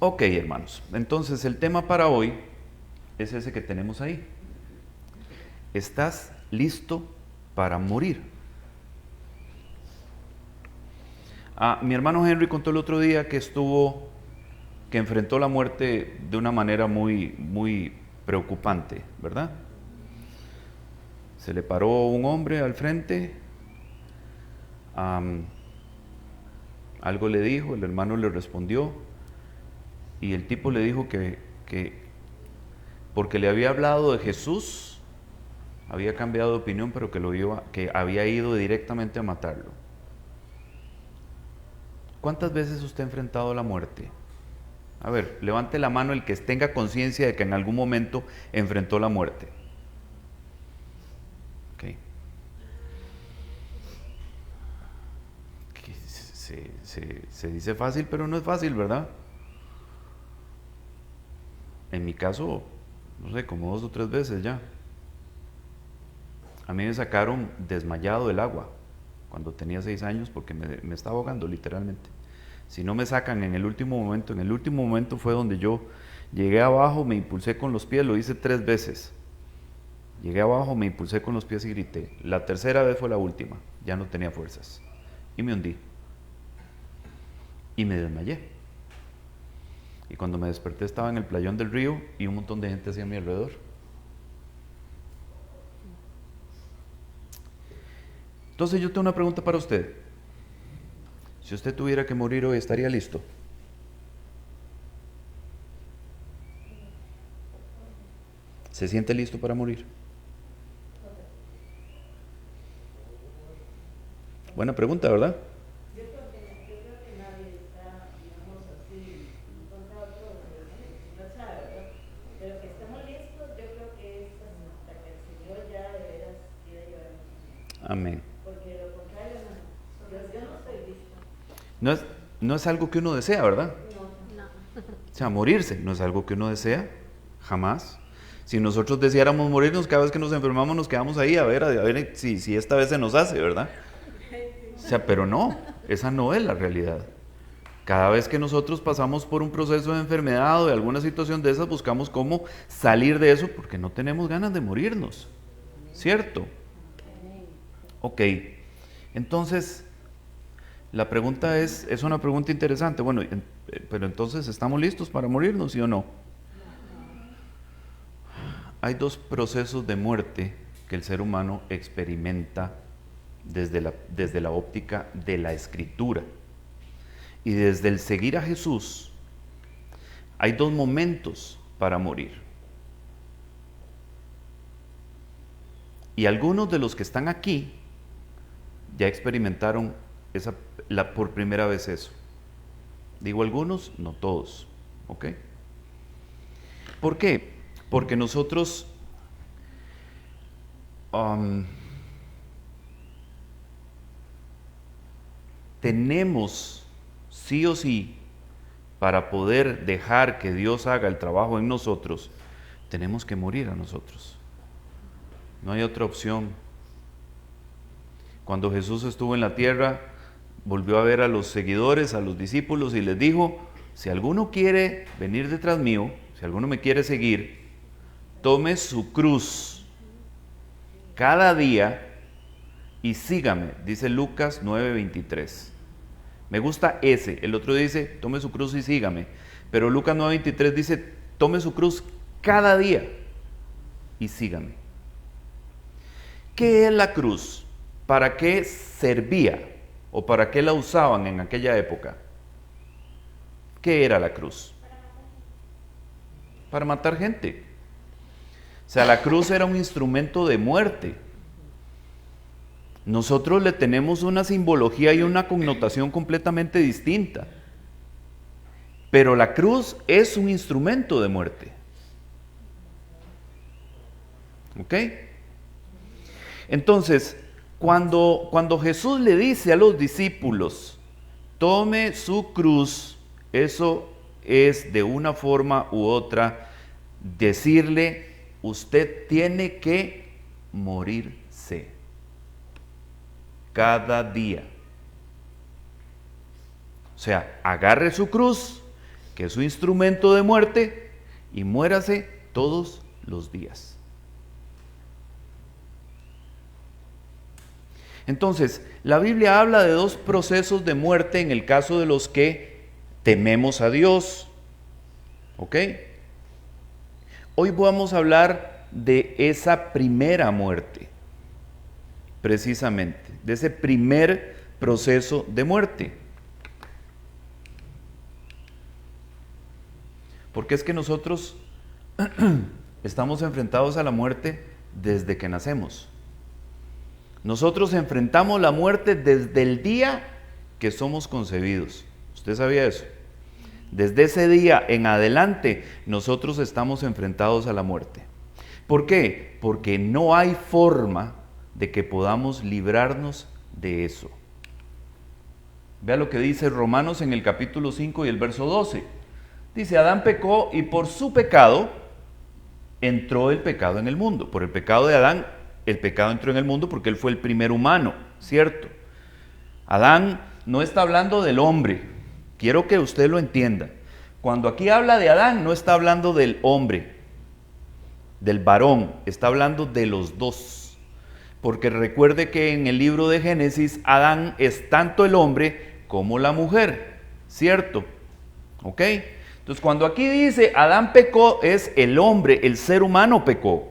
Ok, hermanos, entonces el tema para hoy es ese que tenemos ahí. ¿Estás listo para morir? Mi hermano Henry contó el otro día que enfrentó la muerte de una manera muy preocupante, ¿verdad? Se le paró un hombre al frente, am, algo le dijo, el hermano le respondió y el tipo le dijo que porque le había hablado de Jesús, había cambiado de opinión, pero que había ido directamente a matarlo. ¿Cuántas veces usted ha enfrentado la muerte? A ver, levante la mano el que tenga conciencia de que en algún momento enfrentó la muerte. Okay. Se dice fácil, pero no es fácil, ¿verdad? En mi caso, no sé, como 2 o 3 veces ya. A mí me sacaron desmayado del agua cuando tenía 6 años porque me estaba ahogando literalmente. Si no me sacan en el último momento fue donde yo llegué abajo, me impulsé con los pies, lo hice 3 veces. Llegué abajo, me impulsé con los pies y grité. La tercera vez fue la última, ya no tenía fuerzas. Y me hundí. Y me desmayé. Y cuando me desperté estaba en el playón del río y un montón de gente hacia mi alrededor. Entonces yo tengo una pregunta para usted. Si usted tuviera que morir hoy, ¿estaría listo? ¿Se siente listo para morir? Buena pregunta, ¿verdad? Yo creo que nadie está, digamos así, en contra de otro, no sabe, ¿verdad? Pero que estemos listos, yo creo que es hasta que el Señor ya de veras quiera llevarnos. Amén. Porque de lo contrario, no. Yo no estoy lista. No es, no es algo que uno desea, ¿verdad? No. O sea, morirse no es algo que uno desea, jamás. Si nosotros deseáramos morirnos, cada vez que nos enfermamos nos quedamos ahí a ver si esta vez se nos hace, ¿verdad? O sea, pero no, esa no es la realidad. Cada vez que nosotros pasamos por un proceso de enfermedad o de alguna situación de esas, buscamos cómo salir de eso porque no tenemos ganas de morirnos, ¿cierto? Ok, entonces la pregunta es una pregunta interesante. Bueno, pero entonces, ¿estamos listos para morirnos, sí o no? Hay 2 procesos de muerte que el ser humano experimenta desde la óptica de la escritura. Y desde el seguir a Jesús, hay 2 momentos para morir. Y algunos de los que están aquí ya experimentaron por primera vez eso. Digo algunos, no todos. ¿Ok? ¿Por qué? Porque nosotros tenemos sí o sí, para poder dejar que Dios haga el trabajo en nosotros, tenemos que morir a nosotros. No hay otra opción. Cuando Jesús estuvo en la tierra, volvió a ver a los seguidores, a los discípulos y les dijo, si alguno quiere venir detrás mío, si alguno me quiere seguir, tome su cruz cada día y sígame, dice Lucas 9:23. Me gusta ese. El otro dice, tome su cruz y sígame. Pero Lucas 9:23 dice, tome su cruz cada día y sígame. ¿Qué es la cruz? ¿Para qué servía? ¿O para qué la usaban en aquella época? ¿Qué era la cruz? Para matar gente. O sea, la cruz era un instrumento de muerte. Nosotros le tenemos una simbología y una connotación completamente distinta. Pero la cruz es un instrumento de muerte. ¿Ok? Entonces, cuando Jesús le dice a los discípulos, tome su cruz, eso es de una forma u otra decirle, usted tiene que morirse cada día. O sea, agarre su cruz que es su instrumento de muerte, y muérase todos los días. Entonces, la Biblia habla de dos procesos de muerte en el caso de los que tememos a Dios. ¿Ok? Hoy vamos a hablar de esa primera muerte, precisamente, de ese primer proceso de muerte. Porque es que nosotros estamos enfrentados a la muerte desde que nacemos. Nosotros enfrentamos la muerte desde el día que somos concebidos. ¿Usted sabía eso? Desde ese día en adelante, nosotros estamos enfrentados a la muerte. ¿Por qué? Porque no hay forma de que podamos librarnos de eso. Vea lo que dice Romanos en el capítulo 5 y el verso 12. Dice, Adán pecó y por su pecado entró el pecado en el mundo. Por el pecado de Adán, el pecado entró en el mundo porque él fue el primer humano, ¿cierto? Adán no está hablando del hombre. Quiero que usted lo entienda. Cuando aquí habla de Adán, no está hablando del hombre, del varón, está hablando de los dos. Porque recuerde que en el libro de Génesis, Adán es tanto el hombre como la mujer, ¿cierto? ¿Ok? Entonces, cuando aquí dice Adán pecó, es el hombre, el ser humano pecó.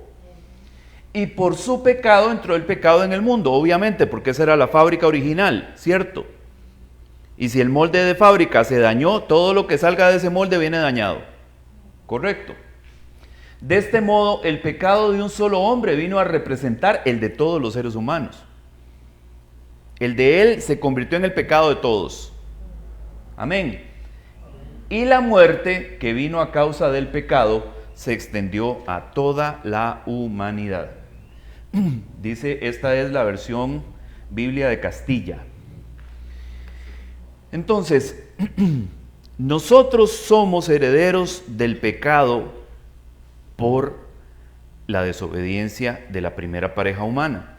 Y por su pecado entró el pecado en el mundo, obviamente, porque esa era la fábrica original, ¿cierto? Y si el molde de fábrica se dañó, todo lo que salga de ese molde viene dañado. ¿Correcto? De este modo, el pecado de un solo hombre vino a representar el de todos los seres humanos. El de él se convirtió en el pecado de todos. Amén. Y la muerte que vino a causa del pecado se extendió a toda la humanidad. Dice, esta es la versión Biblia de Castilla. Entonces, nosotros somos herederos del pecado por la desobediencia de la primera pareja humana.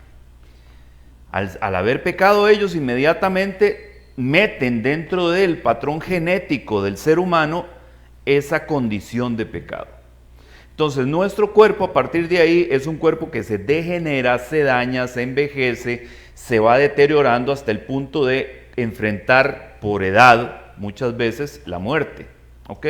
Al haber pecado ellos, inmediatamente meten dentro del patrón genético del ser humano esa condición de pecado. Entonces, nuestro cuerpo a partir de ahí es un cuerpo que se degenera, se daña, se envejece, se va deteriorando hasta el punto de enfrentar por edad, muchas veces, la muerte. ¿Ok?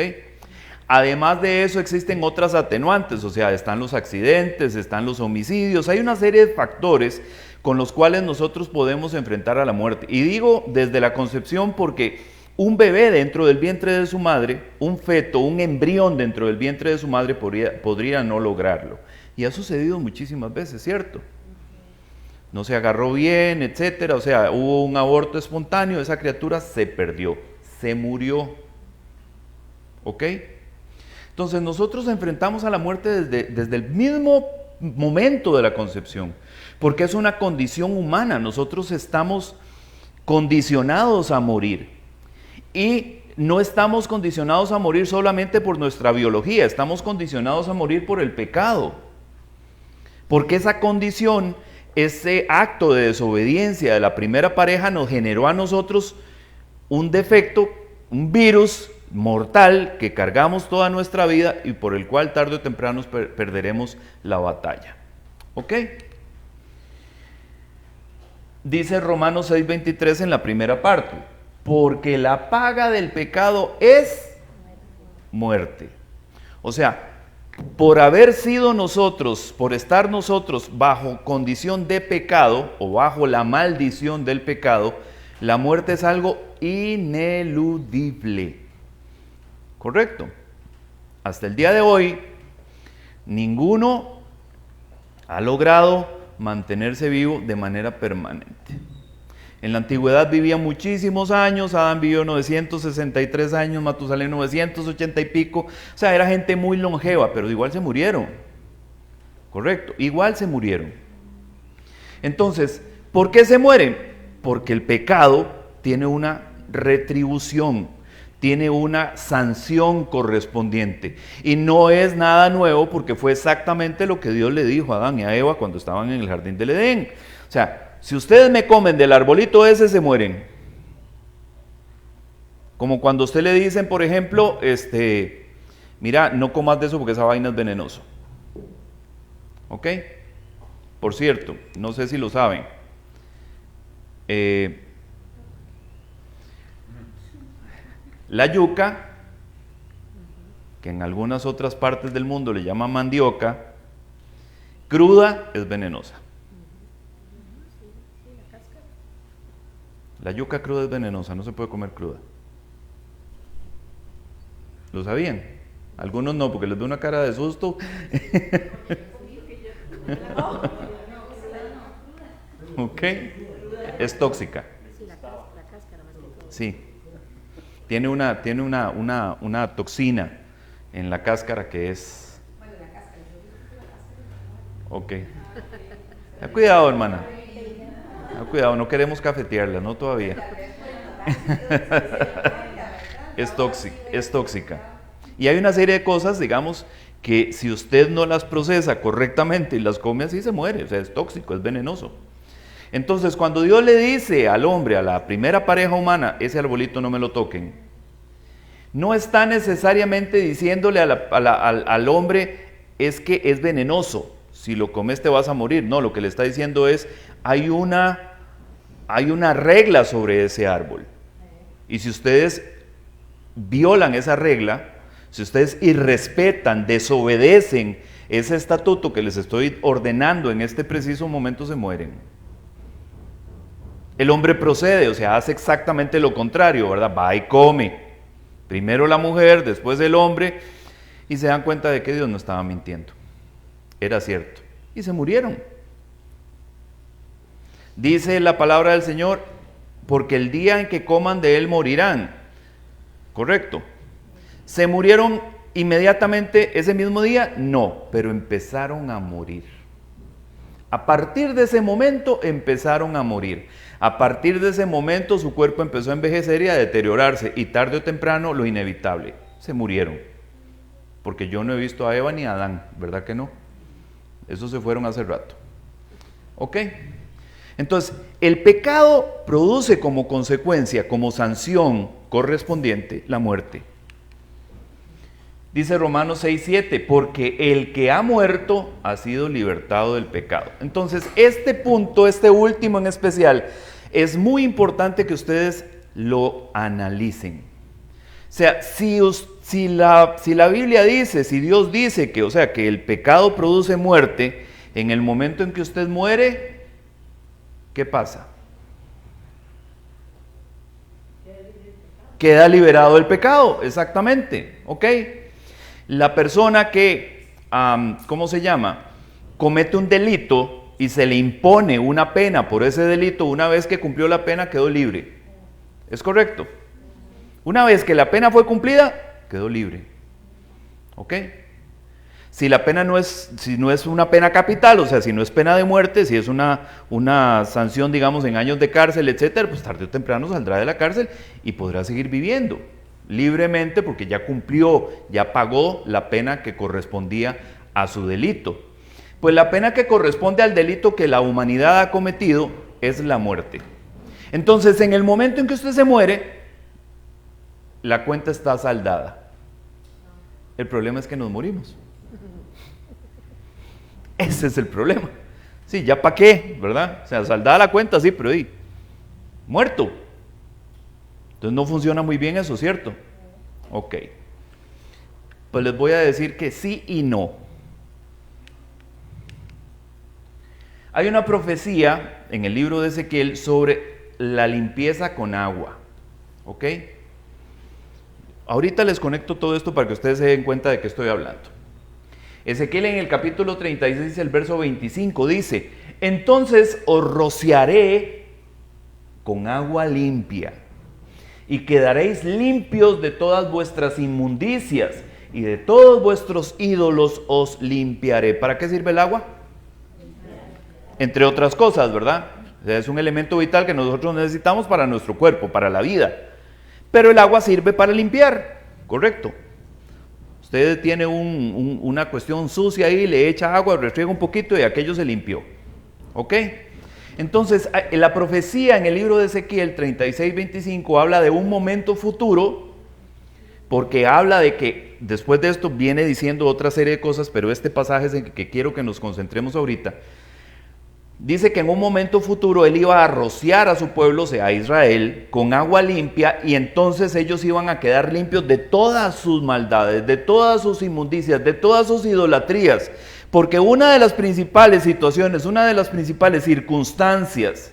Además de eso existen otras atenuantes, o sea, están los accidentes, están los homicidios, hay una serie de factores con los cuales nosotros podemos enfrentar a la muerte. Y digo desde la concepción porque un bebé dentro del vientre de su madre, un feto, un embrión dentro del vientre de su madre podría no lograrlo. Y ha sucedido muchísimas veces, ¿cierto? No se agarró bien, etcétera, o sea, hubo un aborto espontáneo, esa criatura se perdió, se murió. ¿Ok? Entonces nosotros enfrentamos a la muerte desde el mismo momento de la concepción, porque es una condición humana, nosotros estamos condicionados a morir. Y no estamos condicionados a morir solamente por nuestra biología, estamos condicionados a morir por el pecado. Porque esa condición, ese acto de desobediencia de la primera pareja nos generó a nosotros un defecto, un virus mortal que cargamos toda nuestra vida y por el cual tarde o temprano perderemos la batalla. ¿Ok? Dice Romanos 6:23 en la primera parte. Porque la paga del pecado es muerte. O sea, por haber sido nosotros, por estar nosotros bajo condición de pecado o bajo la maldición del pecado, la muerte es algo ineludible. ¿Correcto? Hasta el día de hoy, ninguno ha logrado mantenerse vivo de manera permanente. En la antigüedad vivían muchísimos años, Adán vivió 963 años, Matusalén 980 y pico, o sea, era gente muy longeva, pero igual se murieron, correcto, igual se murieron. Entonces, ¿por qué se mueren? Porque el pecado tiene una retribución, tiene una sanción correspondiente, y no es nada nuevo porque fue exactamente lo que Dios le dijo a Adán y a Eva cuando estaban en el jardín del Edén. O sea, si ustedes me comen del arbolito ese, se mueren. Como cuando a usted le dicen, por ejemplo, mira, no comas de eso porque esa vaina es venenoso. ¿Ok? Por cierto, no sé si lo saben. La yuca, que en algunas otras partes del mundo le llaman mandioca, cruda es venenosa. La yuca cruda es venenosa, no se puede comer cruda. ¿Lo sabían? Algunos no, porque les veo una cara de susto. Ok, es tóxica. Sí, tiene una toxina en la cáscara que es... Ok. Ten cuidado, hermana. Cuidado, no queremos cafetearla, no todavía. Es tóxica. Y hay una serie de cosas, digamos, que si usted no las procesa correctamente y las come así, se muere. O sea, es tóxico, es venenoso. Entonces, cuando Dios le dice al hombre, a la primera pareja humana, ese arbolito no me lo toquen, no está necesariamente diciéndole al hombre, es que es venenoso. Si lo comes te vas a morir. No, lo que le está diciendo es, hay una regla sobre ese árbol. Y si ustedes violan esa regla, si ustedes irrespetan, desobedecen ese estatuto que les estoy ordenando en este preciso momento, se mueren. El hombre procede, o sea, hace exactamente lo contrario, ¿verdad? Va y come. Primero la mujer, después el hombre, y se dan cuenta de que Dios no estaba mintiendo. Era cierto. Y se murieron. Dice la palabra del Señor, porque el día en que coman de él morirán. ¿Correcto? ¿Se murieron inmediatamente ese mismo día? No, pero empezaron a morir. A partir de ese momento empezaron a morir. A partir de ese momento su cuerpo empezó a envejecer y a deteriorarse, y tarde o temprano lo inevitable, se murieron. Porque yo no he visto a Eva ni a Adán, ¿verdad que no? Esos se fueron hace rato. ¿Ok? Entonces, el pecado produce como consecuencia, como sanción correspondiente, la muerte. Dice Romanos 6:7, porque el que ha muerto ha sido libertado del pecado. Entonces, este punto, este último en especial, es muy importante que ustedes lo analicen. O sea, si la Biblia dice, si Dios dice que, o sea, que el pecado produce muerte, en el momento en que usted muere, ¿qué pasa? Queda liberado del pecado, exactamente, ¿ok? La persona que, ¿cómo se llama? Comete un delito y se le impone una pena por ese delito, una vez que cumplió la pena quedó libre. ¿Es correcto? Una vez que la pena fue cumplida, quedó libre. ¿Ok? Si la pena si no es una pena capital, o sea, si no es pena de muerte, si es una sanción, digamos, en años de cárcel, etcétera, pues tarde o temprano saldrá de la cárcel y podrá seguir viviendo libremente porque ya cumplió, ya pagó la pena que correspondía a su delito. Pues la pena que corresponde al delito que la humanidad ha cometido es la muerte. Entonces, en el momento en que usted se muere, la cuenta está saldada. El problema es que nos morimos. Ese es el problema. Sí, ya para qué, ¿verdad? O sea, saldada la cuenta, sí, pero muerto. Entonces no funciona muy bien eso, ¿cierto? Ok. Pues les voy a decir que sí y no. Hay una profecía en el libro de Ezequiel sobre la limpieza con agua. ¿Ok? Ahorita les conecto todo esto para que ustedes se den cuenta de qué estoy hablando. Ezequiel en el capítulo 36, el verso 25 dice: entonces os rociaré con agua limpia y quedaréis limpios de todas vuestras inmundicias y de todos vuestros ídolos os limpiaré. ¿Para qué sirve el agua? Entre otras cosas, ¿verdad? O sea, es un elemento vital que nosotros necesitamos para nuestro cuerpo, para la vida. Pero el agua sirve para limpiar, ¿correcto? Usted tiene una cuestión sucia ahí, le echa agua, restriega un poquito y aquello se limpió. ¿Ok? Entonces, la profecía en el libro de Ezequiel 36:25 habla de un momento futuro, porque habla de que después de esto viene diciendo otra serie de cosas, pero este pasaje es en que quiero que nos concentremos ahorita. Dice que en un momento futuro él iba a rociar a su pueblo, o sea, a Israel, con agua limpia, y entonces ellos iban a quedar limpios de todas sus maldades, de todas sus inmundicias, de todas sus idolatrías. Porque una de las principales situaciones, una de las principales circunstancias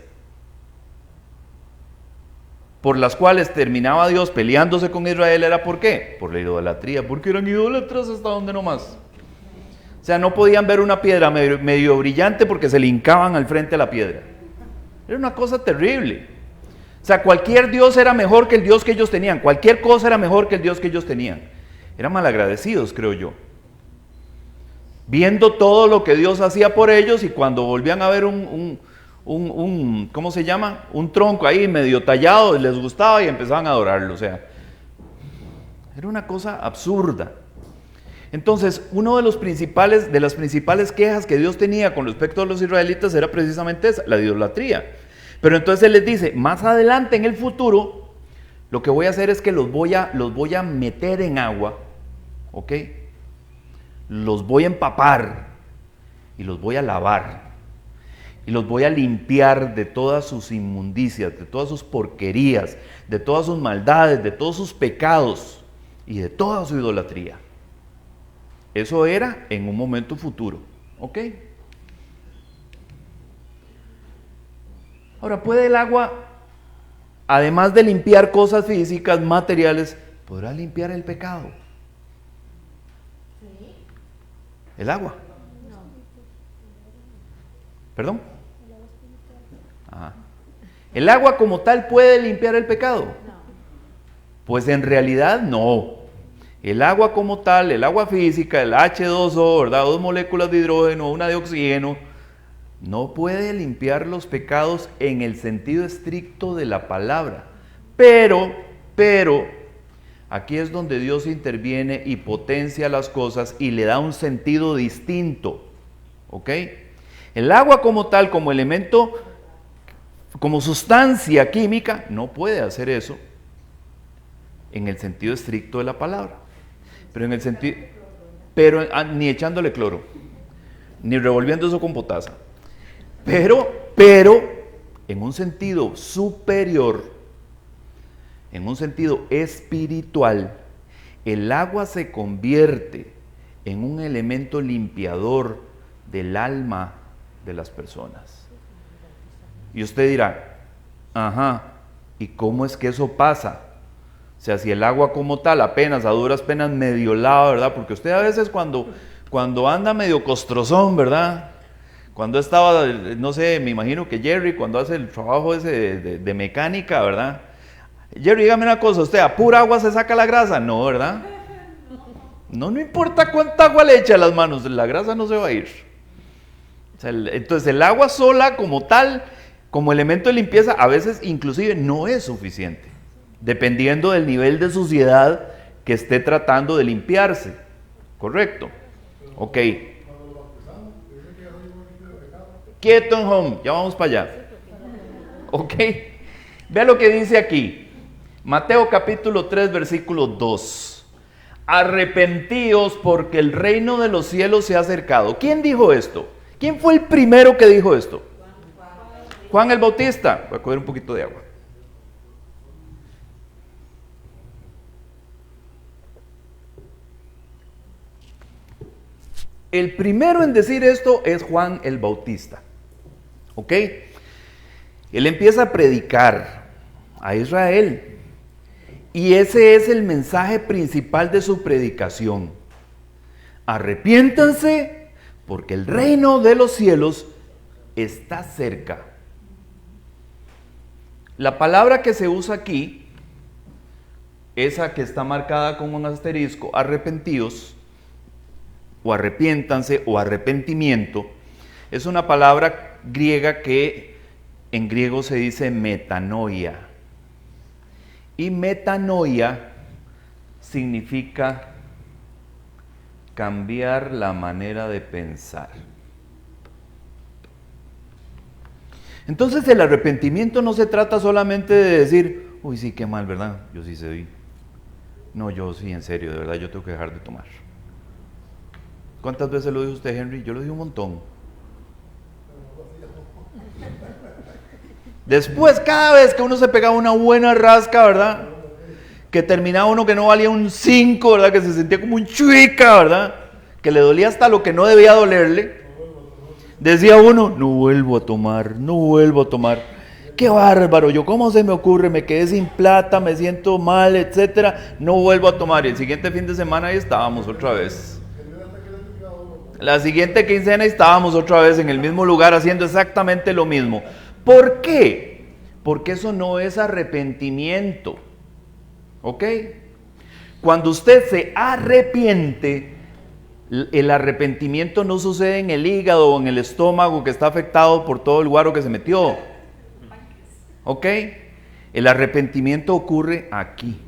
por las cuales terminaba Dios peleándose con Israel era ¿por qué? Por la idolatría, porque eran idólatras hasta donde no más. O sea, no podían ver una piedra medio brillante porque se le hincaban al frente a la piedra. Era una cosa terrible. O sea, cualquier Dios era mejor que el Dios que ellos tenían. Cualquier cosa era mejor que el Dios que ellos tenían. Eran malagradecidos, creo yo. Viendo todo lo que Dios hacía por ellos, y cuando volvían a ver ¿cómo se llama? Un tronco ahí medio tallado, les gustaba y empezaban a adorarlo. O sea, era una cosa absurda. Entonces, una de las principales quejas que Dios tenía con respecto a los israelitas era precisamente esa, la idolatría. Pero entonces Él les dice, más adelante en el futuro, lo que voy a hacer es que los voy a meter en agua, ¿ok? Los voy a empapar y los voy a lavar y los voy a limpiar de todas sus inmundicias, de todas sus porquerías, de todas sus maldades, de todos sus pecados y de toda su idolatría. Eso era en un momento futuro, ¿ok? Ahora, ¿puede el agua, además de limpiar cosas físicas, materiales, podrá limpiar el pecado? Sí. ¿El agua? No. ¿Perdón? Ajá. ¿El agua como tal puede limpiar el pecado? No. Pues en realidad no. El agua como tal, el agua física, el H2O, ¿verdad? 2 moléculas de hidrógeno, una de oxígeno, no puede limpiar los pecados en el sentido estricto de la palabra. Pero, aquí es donde Dios interviene y potencia las cosas y le da un sentido distinto, ¿ok? El agua como tal, como elemento, como sustancia química, no puede hacer eso en el sentido estricto de la palabra. Pero ni echándole cloro, ni revolviendo eso con potasa. Pero, en un sentido superior, en un sentido espiritual, el agua se convierte en un elemento limpiador del alma de las personas. Y usted dirá, ajá, ¿y cómo es que eso pasa? O sea, si el agua como tal apenas, a duras penas, medio lava, ¿verdad? Porque usted a veces cuando anda medio costrozón, ¿verdad? Cuando estaba, no sé, me imagino que Jerry, cuando hace el trabajo ese de mecánica, ¿verdad? Jerry, dígame una cosa, ¿usted a pura agua se saca la grasa? No, ¿verdad? No importa cuánta agua le echa a las manos, la grasa no se va a ir. O sea, entonces el agua sola como tal, como elemento de limpieza, a veces inclusive no es suficiente, dependiendo del nivel de suciedad que esté tratando de limpiarse. ¿Correcto? Ok. Quieto en home, ya vamos para allá. Ok. Vea lo que dice aquí. Mateo capítulo 3, versículo 2. Arrepentíos porque el reino de los cielos se ha acercado. ¿Quién dijo esto? ¿Quién fue el primero que dijo esto? Juan el Bautista. Voy a coger un poquito de agua. El primero en decir esto es Juan el Bautista. ¿Ok? Él empieza a predicar a Israel. Y ese es el mensaje principal de su predicación. Arrepiéntanse porque el reino de los cielos está cerca. La palabra que se usa aquí, esa que está marcada con un asterisco, arrepentíos, o arrepiéntanse, o arrepentimiento, es una palabra griega que en griego se dice metanoia. Y metanoia significa cambiar la manera de pensar. Entonces el arrepentimiento no se trata solamente de decir, uy, sí, qué mal, ¿verdad? Yo sí sé. No, yo sí, en serio, de verdad, yo tengo que dejar de tomar. ¿Cuántas veces lo dijo usted, Henry? Yo lo dije un montón. Después, cada vez que uno se pegaba una buena rasca, ¿verdad? Que terminaba uno que no valía un 5, ¿verdad? Que se sentía como un chuica, ¿verdad? Que le dolía hasta lo que no debía dolerle. Decía uno, no vuelvo a tomar, no vuelvo a tomar. Qué bárbaro, yo cómo se me ocurre, me quedé sin plata, me siento mal, etcétera, no vuelvo a tomar. Y el siguiente fin de semana ahí estábamos otra vez. La siguiente quincena estábamos otra vez en el mismo lugar haciendo exactamente lo mismo. ¿Por qué? Porque eso no es arrepentimiento. ¿Ok? Cuando usted se arrepiente, el arrepentimiento no sucede en el hígado o en el estómago que está afectado por todo el guaro que se metió. ¿Ok? El arrepentimiento ocurre aquí.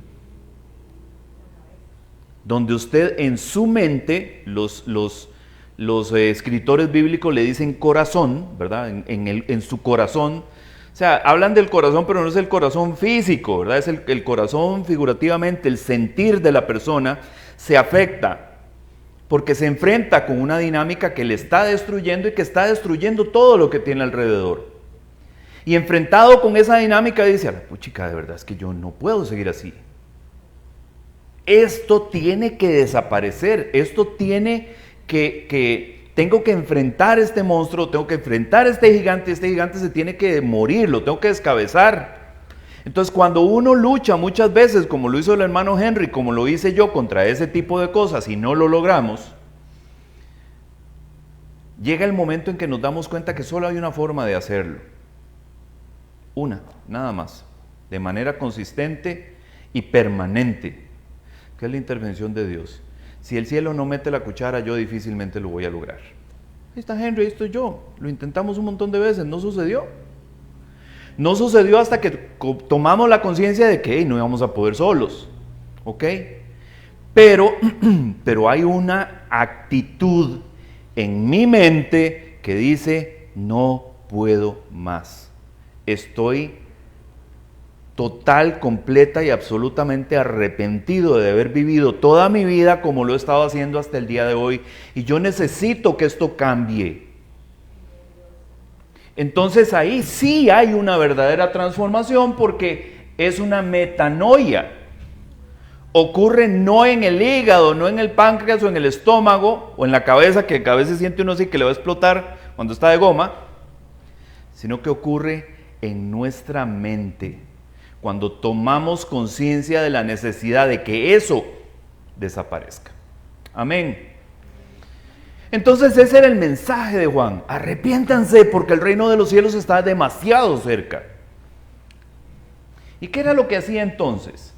Donde usted en su mente, los escritores bíblicos le dicen corazón, ¿verdad? En su corazón. O sea, hablan del corazón, pero no es el corazón físico, ¿verdad? Es el corazón figurativamente, el sentir de la persona se afecta porque se enfrenta con una dinámica que le está destruyendo y que está destruyendo todo lo que tiene alrededor. Y enfrentado con esa dinámica dice, puchica, de verdad es que yo no puedo seguir así. Esto tiene que desaparecer, esto tiene tengo que enfrentar este monstruo, tengo que enfrentar este gigante se tiene que morir, lo tengo que descabezar. Entonces cuando uno lucha muchas veces, como lo hizo el hermano Henry, como lo hice yo, contra ese tipo de cosas y no lo logramos, llega el momento en que nos damos cuenta que solo hay una forma de hacerlo. Una, nada más, de manera consistente y permanente, que es la intervención de Dios. Si el cielo no mete la cuchara, yo difícilmente lo voy a lograr. Ahí está Henry, ahí estoy yo. Lo intentamos un montón de veces, no sucedió. No sucedió hasta que tomamos la conciencia de que no íbamos a poder solos. ¿Ok? Pero hay una actitud en mi mente que dice, no puedo más. Estoy total, completa y absolutamente arrepentido de haber vivido toda mi vida como lo he estado haciendo hasta el día de hoy, y yo necesito que esto cambie. Entonces ahí sí hay una verdadera transformación, porque es una metanoia. Ocurre no en el hígado, no en el páncreas o en el estómago o en la cabeza, que a veces siente uno así que le va a explotar cuando está de goma, sino que ocurre en nuestra mente, cuando tomamos conciencia de la necesidad de que eso desaparezca. Amén. Entonces ese era el mensaje de Juan: arrepiéntanse porque el reino de los cielos está demasiado cerca. ¿Y qué era lo que hacía entonces?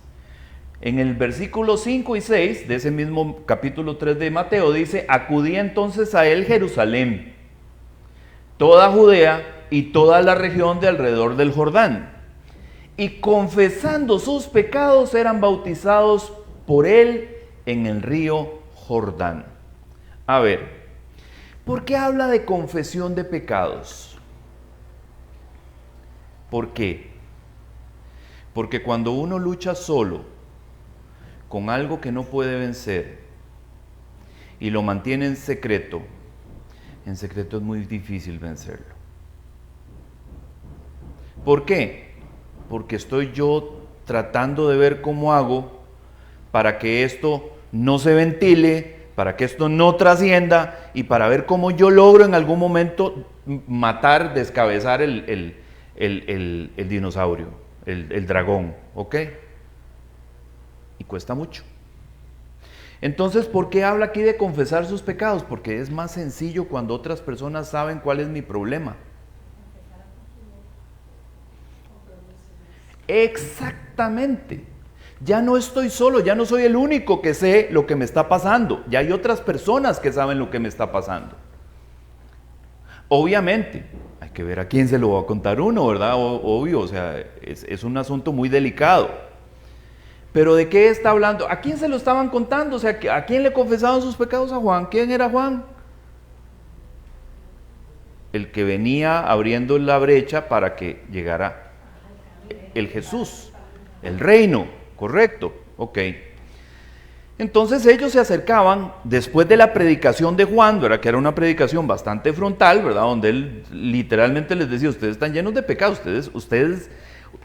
En el versículo 5 y 6 de ese mismo capítulo 3 de Mateo dice: acudía entonces a él Jerusalén, toda Judea y toda la región de alrededor del Jordán, y confesando sus pecados eran bautizados por él en el río Jordán. A ver, ¿por qué habla de confesión de pecados? ¿Por qué? Porque cuando uno lucha solo con algo que no puede vencer y lo mantiene en secreto es muy difícil vencerlo. ¿Por qué? Porque estoy yo tratando de ver cómo hago para que esto no se ventile, para que esto no trascienda y para ver cómo yo logro en algún momento matar, descabezar el dinosaurio, el dragón, ¿ok? Y cuesta mucho. Entonces, ¿por qué habla aquí de confesar sus pecados? Porque es más sencillo cuando otras personas saben cuál es mi problema. Exactamente. Ya no estoy solo, ya no soy el único que sé lo que me está pasando. Ya hay otras personas que saben lo que me está pasando. Obviamente, hay que ver a quién se lo va a contar uno, ¿verdad? Obvio, o sea, es un asunto muy delicado. Pero ¿de qué está hablando? ¿A quién se lo estaban contando? O sea, ¿a quién le confesaban sus pecados? A Juan. ¿Quién era Juan? el que venía abriendo la brecha para que llegara el Jesús, el reino, correcto, ok. Entonces ellos se acercaban después de la predicación de Juan, ¿verdad? Que era una predicación bastante frontal, ¿verdad? Donde él literalmente les decía, ustedes están llenos de pecado, ustedes,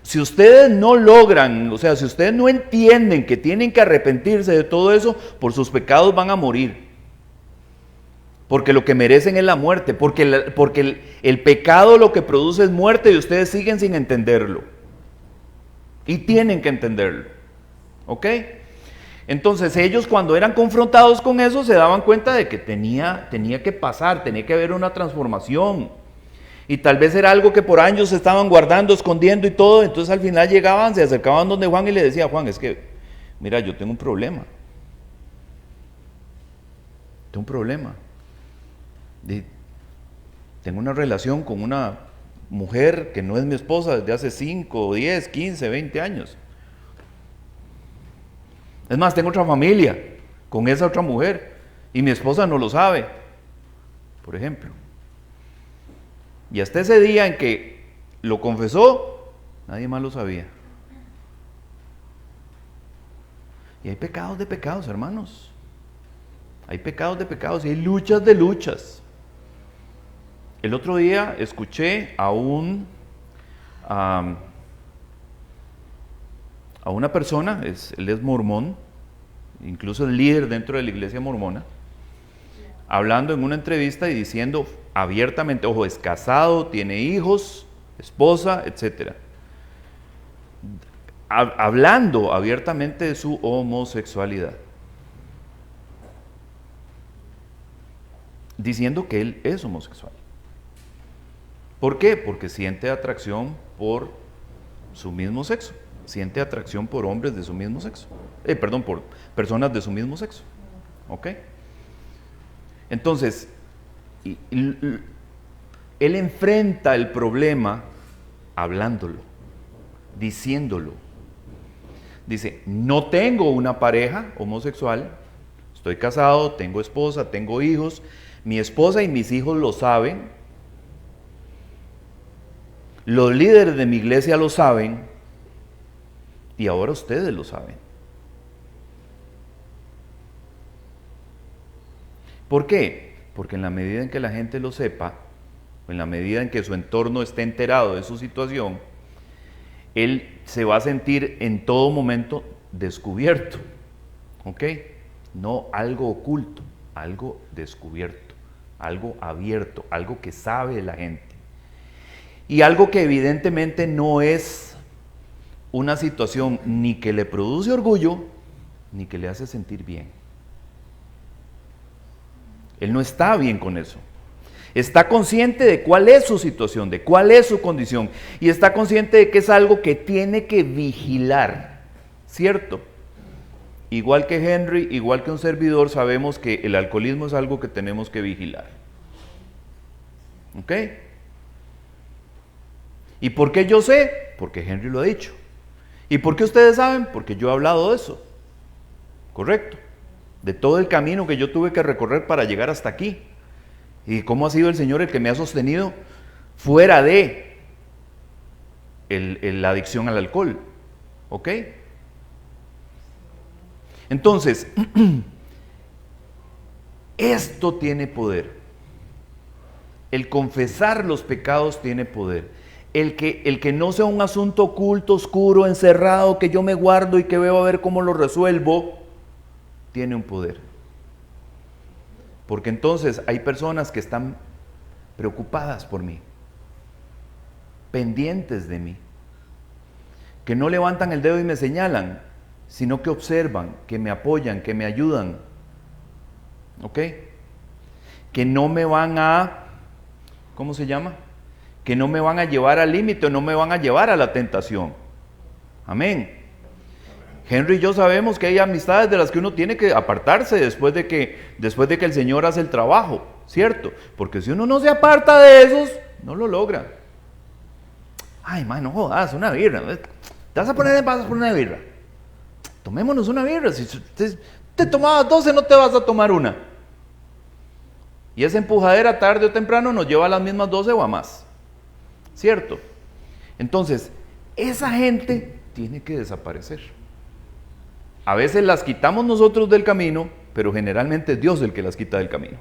si ustedes no logran, o sea, si ustedes no entienden que tienen que arrepentirse de todo eso, por sus pecados van a morir. Porque lo que merecen es la muerte, porque el pecado lo que produce es muerte y ustedes siguen sin entenderlo. Y tienen que entenderlo, ¿ok? Entonces ellos cuando eran confrontados con eso se daban cuenta de que tenía que pasar, tenía que haber una transformación. Y tal vez era algo que por años se estaban guardando, escondiendo y todo. Entonces al final llegaban, se acercaban donde Juan y le decía, Juan, es que, mira, yo tengo un problema. Tengo un problema. Tengo una relación con una mujer que no es mi esposa desde hace 5, 10, 15, 20 años. Es más, tengo otra familia con esa otra mujer y mi esposa no lo sabe, por ejemplo. Y hasta ese día en que lo confesó, nadie más lo sabía. Y hay pecados de pecados, hermanos. Hay pecados de pecados y hay luchas de luchas. El otro día escuché a una persona, él es mormón, incluso el líder dentro de la iglesia mormona, hablando en una entrevista y diciendo abiertamente, ojo, es casado, tiene hijos, esposa, etc. Hablando abiertamente de su homosexualidad. Diciendo que él es homosexual. ¿Por qué? Porque siente atracción por su mismo sexo. Siente atracción por hombres de su mismo sexo. Por personas de su mismo sexo. ¿Ok? Entonces, él enfrenta el problema hablándolo, diciéndolo. Dice, no tengo una pareja homosexual, estoy casado, tengo esposa, tengo hijos, mi esposa y mis hijos lo saben, los líderes de mi iglesia lo saben y ahora ustedes lo saben. ¿Por qué? Porque en la medida en que la gente lo sepa, en la medida en que su entorno esté enterado de su situación, él se va a sentir en todo momento descubierto, ¿ok? No algo oculto, algo descubierto, algo abierto, algo que sabe la gente. Y algo que evidentemente no es una situación ni que le produce orgullo, ni que le hace sentir bien. Él no está bien con eso. Está consciente de cuál es su situación, de cuál es su condición. Y está consciente de que es algo que tiene que vigilar, ¿cierto? Igual que Henry, igual que un servidor, sabemos que el alcoholismo es algo que tenemos que vigilar. ¿Ok? ¿Y por qué yo sé? Porque Henry lo ha dicho. ¿Y por qué ustedes saben? Porque yo he hablado de eso. ¿Correcto? De todo el camino que yo tuve que recorrer para llegar hasta aquí. Y cómo ha sido el Señor el que me ha sostenido fuera de la adicción al alcohol. ¿Ok? Entonces, esto tiene poder. El confesar los pecados tiene poder. El que no sea un asunto oculto, oscuro, encerrado, que yo me guardo y que veo a ver cómo lo resuelvo, tiene un poder. Porque entonces hay personas que están preocupadas por mí, pendientes de mí, que no levantan el dedo y me señalan, sino que observan, que me apoyan, que me ayudan. ¿Ok? Que no me van a, ¿cómo se llama? Que no me van a llevar al límite o no me van a llevar a la tentación. Amén. Henry y yo sabemos que hay amistades de las que uno tiene que apartarse después de que el Señor hace el trabajo, ¿cierto? Porque si uno no se aparta de esos, no lo logra. Ay, man, no jodas, una birra. ¿Te vas a poner en paz por una birra? Tomémonos una birra. Si te tomabas 12, no te vas a tomar una. Y esa empujadera tarde o temprano nos lleva a las mismas 12 o a más. ¿Cierto? Entonces, esa gente tiene que desaparecer. A veces las quitamos nosotros del camino, pero generalmente es Dios el que las quita del camino.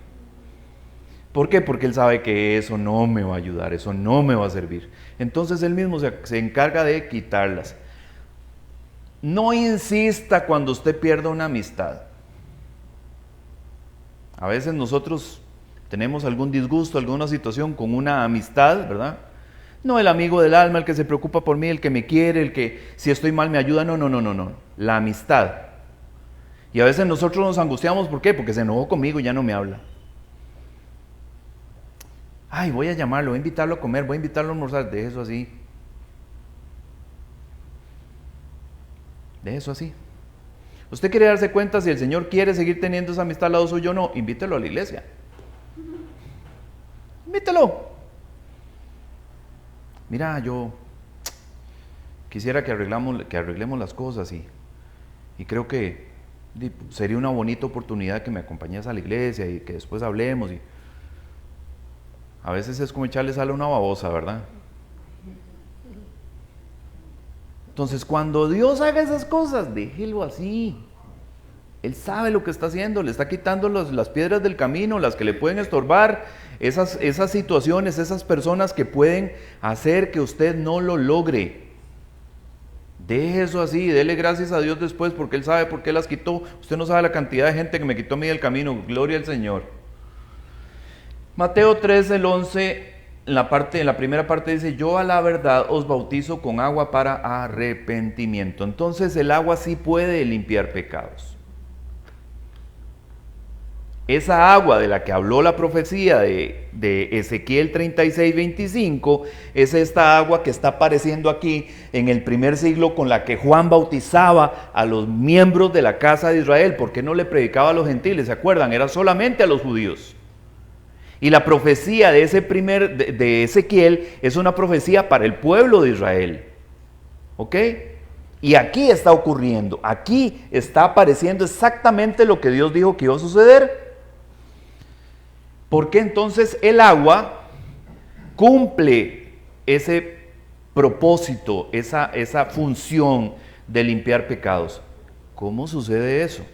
¿Por qué? Porque Él sabe que eso no me va a ayudar, eso no me va a servir. Entonces Él mismo se encarga de quitarlas. No insista cuando usted pierda una amistad. A veces nosotros tenemos algún disgusto, alguna situación con una amistad, ¿verdad? No el amigo del alma, el que se preocupa por mí, el que me quiere, el que si estoy mal me ayuda. No. La amistad. Y a veces nosotros nos angustiamos, ¿por qué? Porque se enojó conmigo y ya no me habla. Ay, voy a llamarlo, voy a invitarlo a comer, voy a invitarlo a almorzar. Deje eso así. Deje eso así. Usted quiere darse cuenta si el Señor quiere seguir teniendo esa amistad al lado suyo o no, invítelo a la iglesia. Invítelo. Mira, yo quisiera que arreglemos las cosas y creo que sería una bonita oportunidad que me acompañes a la iglesia y que después hablemos. Y a veces es como echarle sal a una babosa, ¿verdad? Entonces, cuando Dios haga esas cosas, déjelo así. Él sabe lo que está haciendo, le está quitando las piedras del camino, las que le pueden estorbar, esas situaciones, esas personas que pueden hacer que usted no lo logre. Deje eso así, dele gracias a Dios después, porque Él sabe por qué las quitó. Usted no sabe la cantidad de gente que me quitó a mí del camino, gloria al Señor. Mateo 3, el 11, en la primera parte dice, yo a la verdad os bautizo con agua para arrepentimiento. Entonces el agua sí puede limpiar pecados. Esa agua de la que habló la profecía de Ezequiel 36, 25, es esta agua que está apareciendo aquí en el primer siglo con la que Juan bautizaba a los miembros de la casa de Israel. ¿Por qué no le predicaba a los gentiles? ¿Se acuerdan? Era solamente a los judíos. Y la profecía de de Ezequiel es una profecía para el pueblo de Israel. ¿Ok? Y aquí está ocurriendo, aquí está apareciendo exactamente lo que Dios dijo que iba a suceder. ¿Por qué entonces el agua cumple ese propósito, esa función de limpiar pecados? ¿Cómo sucede eso?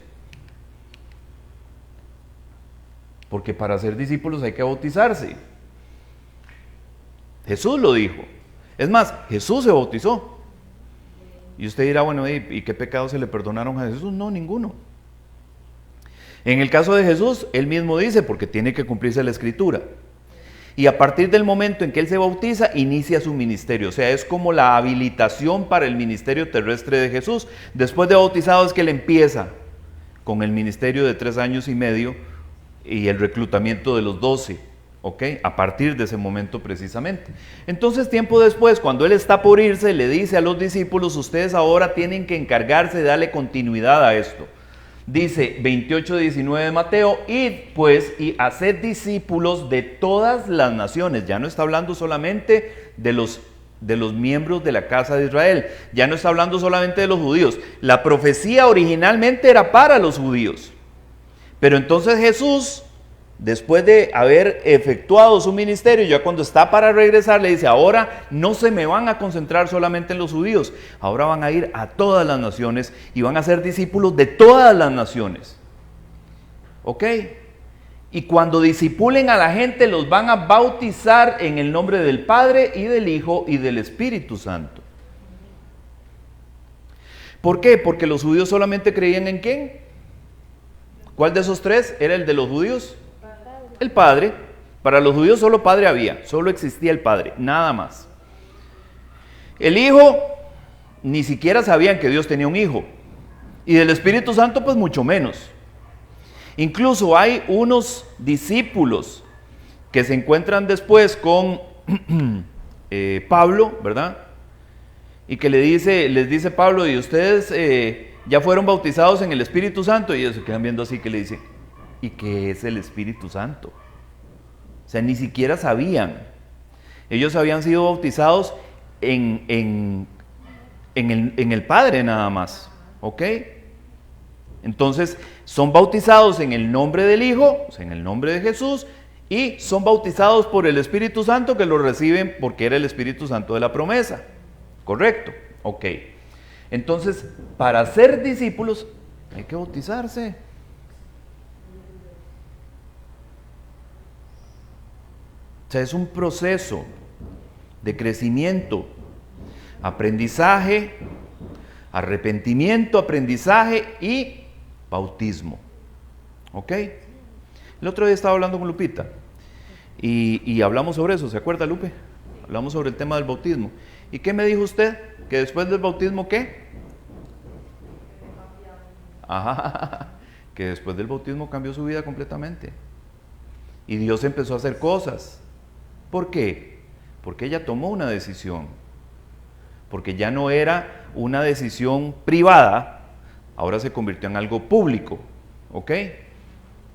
Porque para ser discípulos hay que bautizarse. Jesús lo dijo. Es más, Jesús se bautizó. Y usted dirá, bueno, ¿y qué pecados se le perdonaron a Jesús? No, ninguno. En el caso de Jesús, Él mismo dice, porque tiene que cumplirse la Escritura. Y a partir del momento en que Él se bautiza, inicia su ministerio. O sea, es como la habilitación para el ministerio terrestre de Jesús. Después de bautizado es que Él empieza con el ministerio de 3 años y medio y el reclutamiento de los 12. ¿Ok? A partir de ese momento precisamente. Entonces, tiempo después, cuando Él está por irse, le dice a los discípulos, ustedes ahora tienen que encargarse de darle continuidad a esto. Dice 28:19 de Mateo, id pues y haced discípulos de todas las naciones. Ya no está hablando solamente de los miembros de la casa de Israel, ya no está hablando solamente de los judíos. La profecía originalmente era para los judíos, pero entonces Jesús, después de haber efectuado su ministerio, ya cuando está para regresar, le dice, ahora no se me van a concentrar solamente en los judíos, ahora van a ir a todas las naciones y van a ser discípulos de todas las naciones. ¿Ok? Y cuando discipulen a la gente, los van a bautizar en el nombre del Padre y del Hijo y del Espíritu Santo. ¿Por qué? Porque los judíos solamente creían en ¿quién? ¿Cuál de esos tres era el de los judíos? El Padre. Para los judíos solo Padre había, solo existía el Padre, nada más. El Hijo, ni siquiera sabían que Dios tenía un Hijo. Y del Espíritu Santo, pues mucho menos. Incluso hay unos discípulos que se encuentran después con Pablo, ¿verdad? Y que les dice Pablo, ¿y ustedes ya fueron bautizados en el Espíritu Santo? Y ellos se quedan viendo así, que le dice, ¿y qué es el Espíritu Santo? O sea, ni siquiera sabían. Ellos habían sido bautizados en el Padre nada más. ¿Ok? Entonces, son bautizados en el nombre del Hijo, o sea, en el nombre de Jesús, y son bautizados por el Espíritu Santo, que lo reciben porque era el Espíritu Santo de la promesa. ¿Correcto? Ok. Entonces, para ser discípulos hay que bautizarse. O sea, es un proceso de crecimiento, aprendizaje, arrepentimiento, aprendizaje y bautismo. ¿Ok? El otro día estaba hablando con Lupita y hablamos sobre eso, ¿se acuerda, Lupe? Hablamos sobre el tema del bautismo. ¿Y qué me dijo usted? ¿Que después del bautismo qué? Ajá, que después del bautismo cambió su vida completamente. Y Dios empezó a hacer cosas. ¿Por qué? Porque ella tomó una decisión. Porque ya no era una decisión privada, ahora se convirtió en algo público. ¿Ok?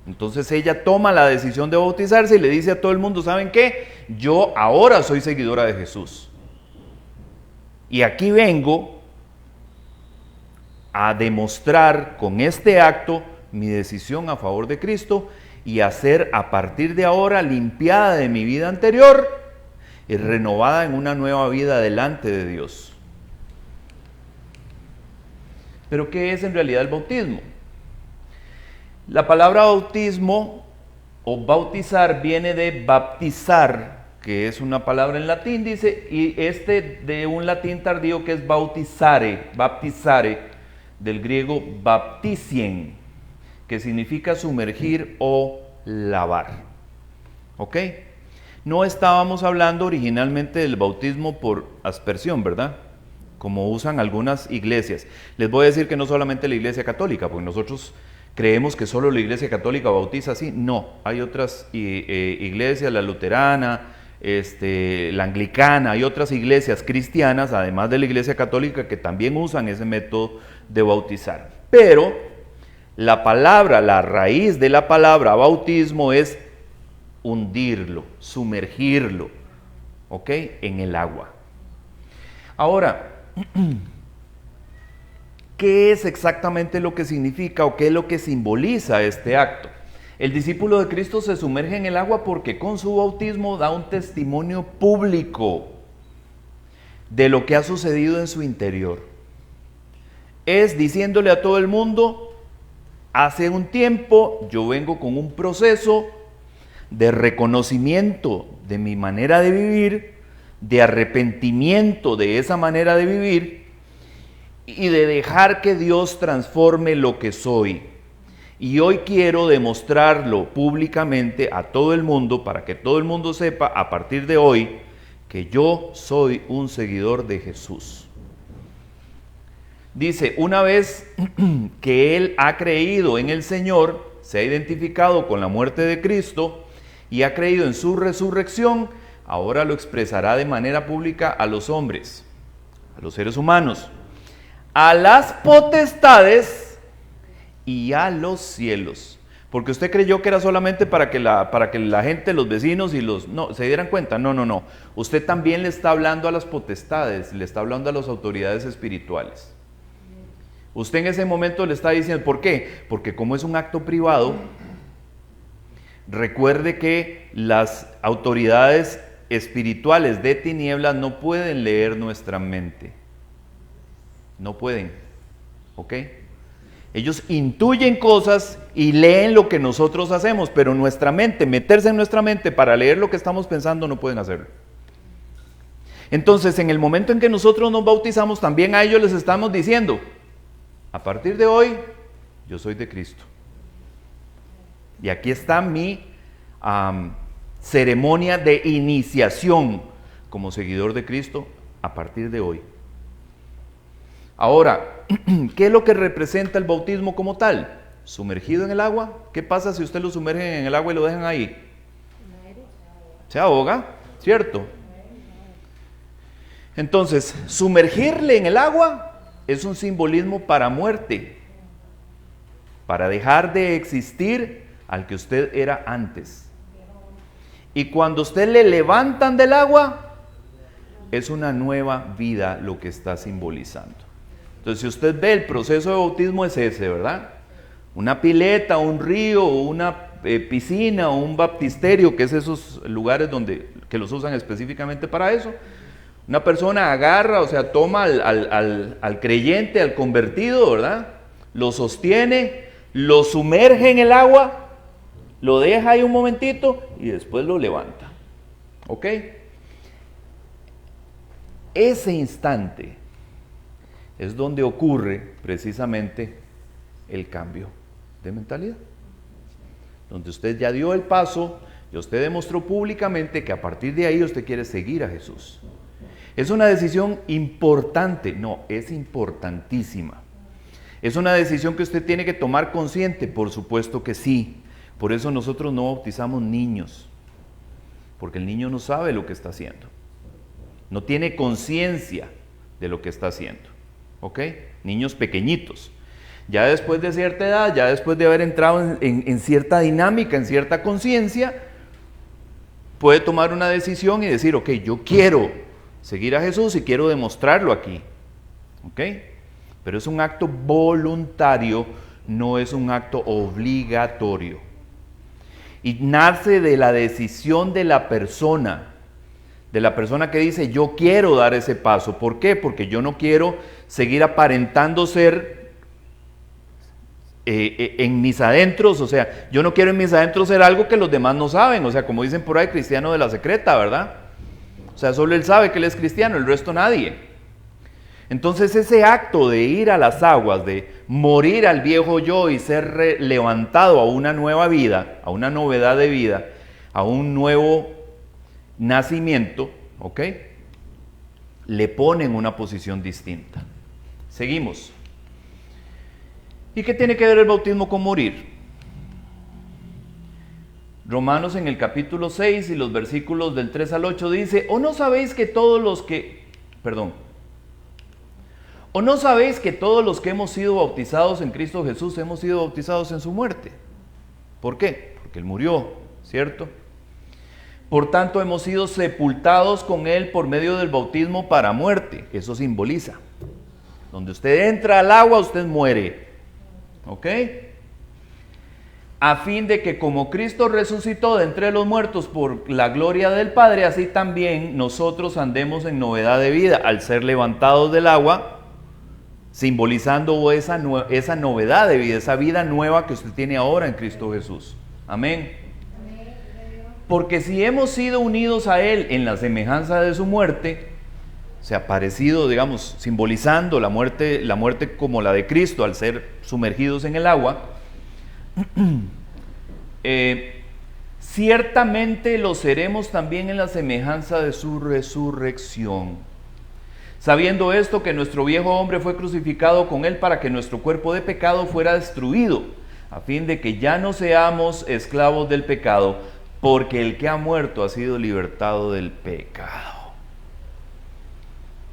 Entonces ella toma la decisión de bautizarse y le dice a todo el mundo, ¿saben qué? Yo ahora soy seguidora de Jesús. Y aquí vengo a demostrar con este acto mi decisión a favor de Cristo y a ser a partir de ahora limpiada de mi vida anterior y renovada en una nueva vida delante de Dios. ¿Pero qué es en realidad el bautismo? La palabra bautismo o bautizar viene de baptizar, que es una palabra en latín, dice, y de un latín tardío que es baptizare, del griego baptisien, que significa sumergir o lavar. ¿Ok? No estábamos hablando originalmente del bautismo por aspersión, ¿verdad? Como usan algunas iglesias. Les voy a decir que no solamente la Iglesia Católica, porque nosotros creemos que solo la Iglesia Católica bautiza así. No, hay otras iglesias, la luterana, la anglicana, hay otras iglesias cristianas, además de la Iglesia Católica, que también usan ese método de bautizar. Pero la palabra, la raíz de la palabra bautismo es hundirlo, sumergirlo, ¿ok? En el agua. Ahora, ¿qué es exactamente lo que significa o qué es lo que simboliza este acto? El discípulo de Cristo se sumerge en el agua porque con su bautismo da un testimonio público de lo que ha sucedido en su interior. Es diciéndole a todo el mundo, hace un tiempo yo vengo con un proceso de reconocimiento de mi manera de vivir, de arrepentimiento de esa manera de vivir y de dejar que Dios transforme lo que soy. Y hoy quiero demostrarlo públicamente a todo el mundo para que todo el mundo sepa a partir de hoy que yo soy un seguidor de Jesús. Dice, una vez que él ha creído en el Señor, se ha identificado con la muerte de Cristo y ha creído en su resurrección, ahora lo expresará de manera pública a los hombres, a los seres humanos, a las potestades y a los cielos. Porque usted creyó que era solamente para que la gente, los vecinos y no, se dieran cuenta. No. Usted también le está hablando a las potestades, le está hablando a las autoridades espirituales. Usted en ese momento le está diciendo, ¿por qué? Porque como es un acto privado, recuerde que las autoridades espirituales de tinieblas no pueden leer nuestra mente. No pueden. ¿Ok? Ellos intuyen cosas y leen lo que nosotros hacemos, pero nuestra mente, meterse en nuestra mente para leer lo que estamos pensando, no pueden hacerlo. Entonces, en el momento en que nosotros nos bautizamos, también a ellos les estamos diciendo, a partir de hoy, yo soy de Cristo. Y aquí está mi ceremonia de iniciación como seguidor de Cristo a partir de hoy. Ahora, ¿qué es lo que representa el bautismo como tal? ¿Sumergido en el agua? ¿Qué pasa si usted lo sumergen en el agua y lo dejan ahí? Se ahoga, ¿cierto? Entonces, sumergirle en el agua es un simbolismo para muerte, para dejar de existir al que usted era antes. Y cuando usted le levantan del agua, es una nueva vida lo que está simbolizando. Entonces, si usted ve el proceso de bautismo es ese, ¿verdad? Una pileta, un río, una piscina o un baptisterio, que es esos lugares que los usan específicamente para eso, una persona agarra, o sea, toma al creyente, al convertido, ¿verdad? Lo sostiene, lo sumerge en el agua, lo deja ahí un momentito y después lo levanta. ¿Ok? Ese instante es donde ocurre precisamente el cambio de mentalidad. Donde usted ya dio el paso y usted demostró públicamente que a partir de ahí usted quiere seguir a Jesús. ¿Es una decisión importante? No, es importantísima. ¿Es una decisión que usted tiene que tomar consciente? Por supuesto que sí. Por eso nosotros no bautizamos niños, porque el niño no sabe lo que está haciendo. No tiene conciencia de lo que está haciendo. ¿Ok? Niños pequeñitos. Ya después de cierta edad, ya después de haber entrado en cierta dinámica, en cierta conciencia, puede tomar una decisión y decir, ok, yo quiero seguir a Jesús y quiero demostrarlo aquí. ¿Ok? Pero es un acto voluntario, no es un acto obligatorio. Y nace de la decisión de la persona que dice, yo quiero dar ese paso. ¿Por qué? Porque yo no quiero seguir aparentando ser en mis adentros, o sea, yo no quiero en mis adentros ser algo que los demás no saben, o sea, como dicen por ahí, cristiano de la secreta, ¿verdad? O sea, solo él sabe que él es cristiano, el resto nadie. Entonces ese acto de ir a las aguas, de morir al viejo yo y ser levantado a una nueva vida, a una novedad de vida, a un nuevo nacimiento, ¿ok? Le pone en una posición distinta. Seguimos. ¿Y qué tiene que ver el bautismo con morir? Romanos en el capítulo 6 y los versículos del 3 al 8 dice, ¿O no sabéis que todos los que hemos sido bautizados en Cristo Jesús hemos sido bautizados en su muerte? ¿Por qué? Porque Él murió, ¿cierto? Por tanto hemos sido sepultados con Él por medio del bautismo para muerte. Eso simboliza. Donde usted entra al agua, usted muere. ¿Ok? A fin de que como Cristo resucitó de entre los muertos por la gloria del Padre, así también nosotros andemos en novedad de vida, al ser levantados del agua, simbolizando esa novedad de vida, esa vida nueva que usted tiene ahora en Cristo Jesús. Amén. Porque si hemos sido unidos a Él en la semejanza de su muerte, o sea, parecido, digamos, simbolizando la muerte como la de Cristo al ser sumergidos en el agua, ciertamente lo seremos también en la semejanza de su resurrección. Sabiendo esto, que nuestro viejo hombre fue crucificado con Él para que nuestro cuerpo de pecado fuera destruido, a fin de que ya no seamos esclavos del pecado, porque el que ha muerto ha sido libertado del pecado.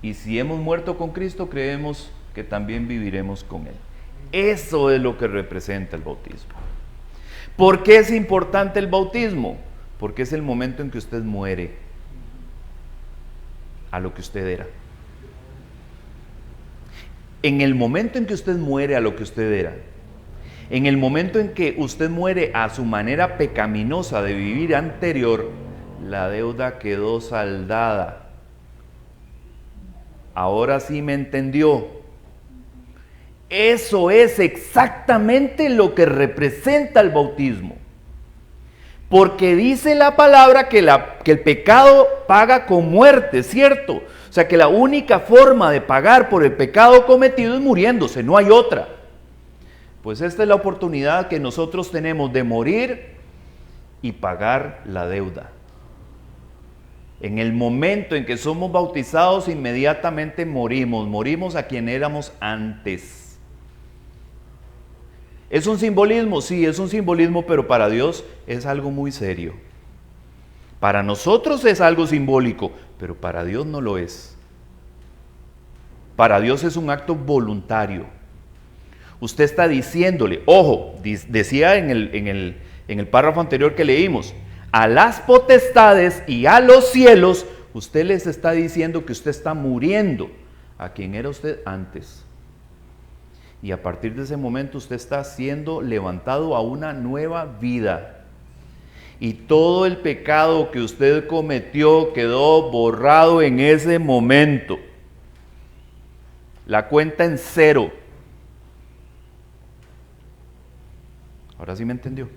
Y si hemos muerto con Cristo, creemos que también viviremos con Él. Eso es lo que representa el bautismo. ¿Por qué es importante el bautismo? Porque es el momento en que usted muere a lo que usted era. En el momento en que usted muere a lo que usted era, en el momento en que usted muere a su manera pecaminosa de vivir anterior, la deuda quedó saldada. Ahora sí me entendió. Eso es exactamente lo que representa el bautismo. Porque dice la palabra que el pecado paga con muerte, ¿cierto? O sea que la única forma de pagar por el pecado cometido es muriéndose, no hay otra. Pues esta es la oportunidad que nosotros tenemos de morir y pagar la deuda. En el momento en que somos bautizados, inmediatamente morimos a quien éramos antes. ¿Es un simbolismo? Sí, es un simbolismo, pero para Dios es algo muy serio. Para nosotros es algo simbólico, pero para Dios no lo es. Para Dios es un acto voluntario. Usted está diciéndole, ojo, decía en el párrafo anterior que leímos, a las potestades y a los cielos, usted les está diciendo que usted está muriendo a quien era usted antes. Y a partir de ese momento usted está siendo levantado a una nueva vida. y todo el pecado que usted cometió quedó borrado en ese momento. La cuenta en cero. Ahora sí me entendió.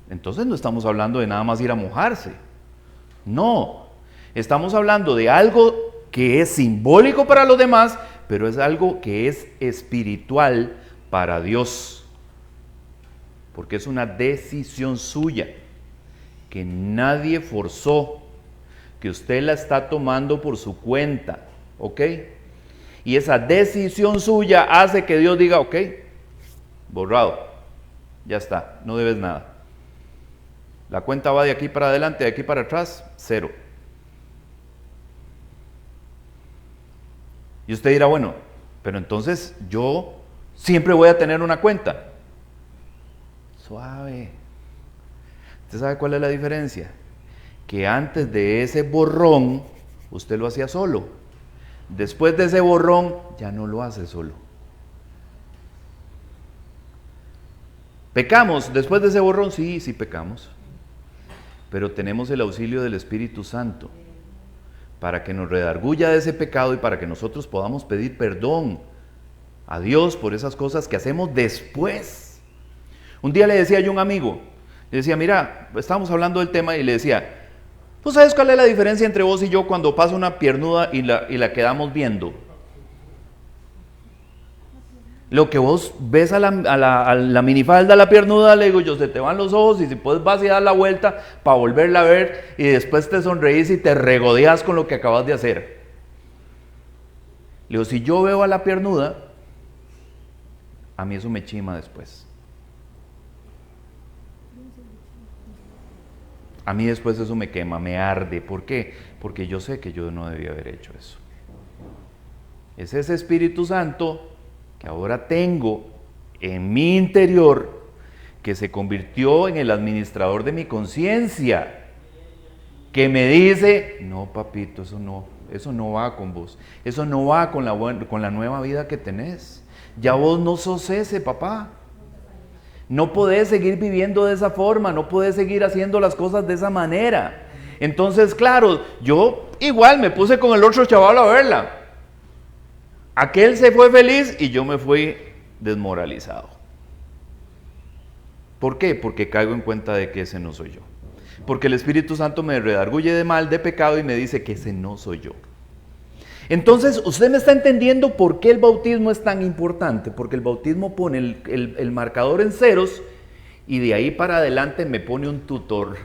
Entonces no estamos hablando de nada más ir a mojarse. No, estamos hablando de algo que es simbólico para los demás, pero es algo que es espiritual para Dios. Porque es una decisión suya, que nadie forzó, que usted la está tomando por su cuenta, ¿ok? Y esa decisión suya hace que Dios diga, ok, borrado, ya está, no debes nada. La cuenta va de aquí para adelante, de aquí para atrás, cero. Y usted dirá, bueno, pero entonces yo siempre voy a tener una cuenta. Suave. ¿Usted sabe cuál es la diferencia? Que antes de ese borrón, usted lo hacía solo. Después de ese borrón, ya no lo hace solo. ¿Pecamos después de ese borrón? Sí, sí pecamos. Pero tenemos el auxilio del Espíritu Santo para que nos redarguya de ese pecado y para que nosotros podamos pedir perdón a Dios por esas cosas que hacemos después. Un día le decía yo a un amigo, le decía, mira, estábamos hablando del tema y le decía, ¿tú sabes cuál es la diferencia entre vos y yo cuando pasa una piernuda y la quedamos viendo? Lo que vos ves a la minifalda, a la piernuda, le digo yo, se te van los ojos y si puedes vas y das la vuelta para volverla a ver y después te sonreís y te regodeas con lo que acabas de hacer. Le digo, si yo veo a la piernuda, a mí eso me chima después. A mí después eso me quema, me arde. ¿Por qué? Porque yo sé que yo no debía haber hecho eso. Es ese Espíritu Santo que ahora tengo en mi interior, que se convirtió en el administrador de mi conciencia, que me dice, no papito, eso no va con vos, eso no va con la nueva vida que tenés, ya vos no sos ese papá, no podés seguir viviendo de esa forma, no podés seguir haciendo las cosas de esa manera. Entonces, claro, yo igual me puse con el otro chaval a verla. Aquel se fue feliz y yo me fui desmoralizado. ¿Por qué? Porque caigo en cuenta de que ese no soy yo. Porque el Espíritu Santo me redarguye de mal, de pecado y me dice que ese no soy yo. Entonces, usted me está entendiendo por qué el bautismo es tan importante. Porque el bautismo pone el marcador en ceros y de ahí para adelante me pone un tutor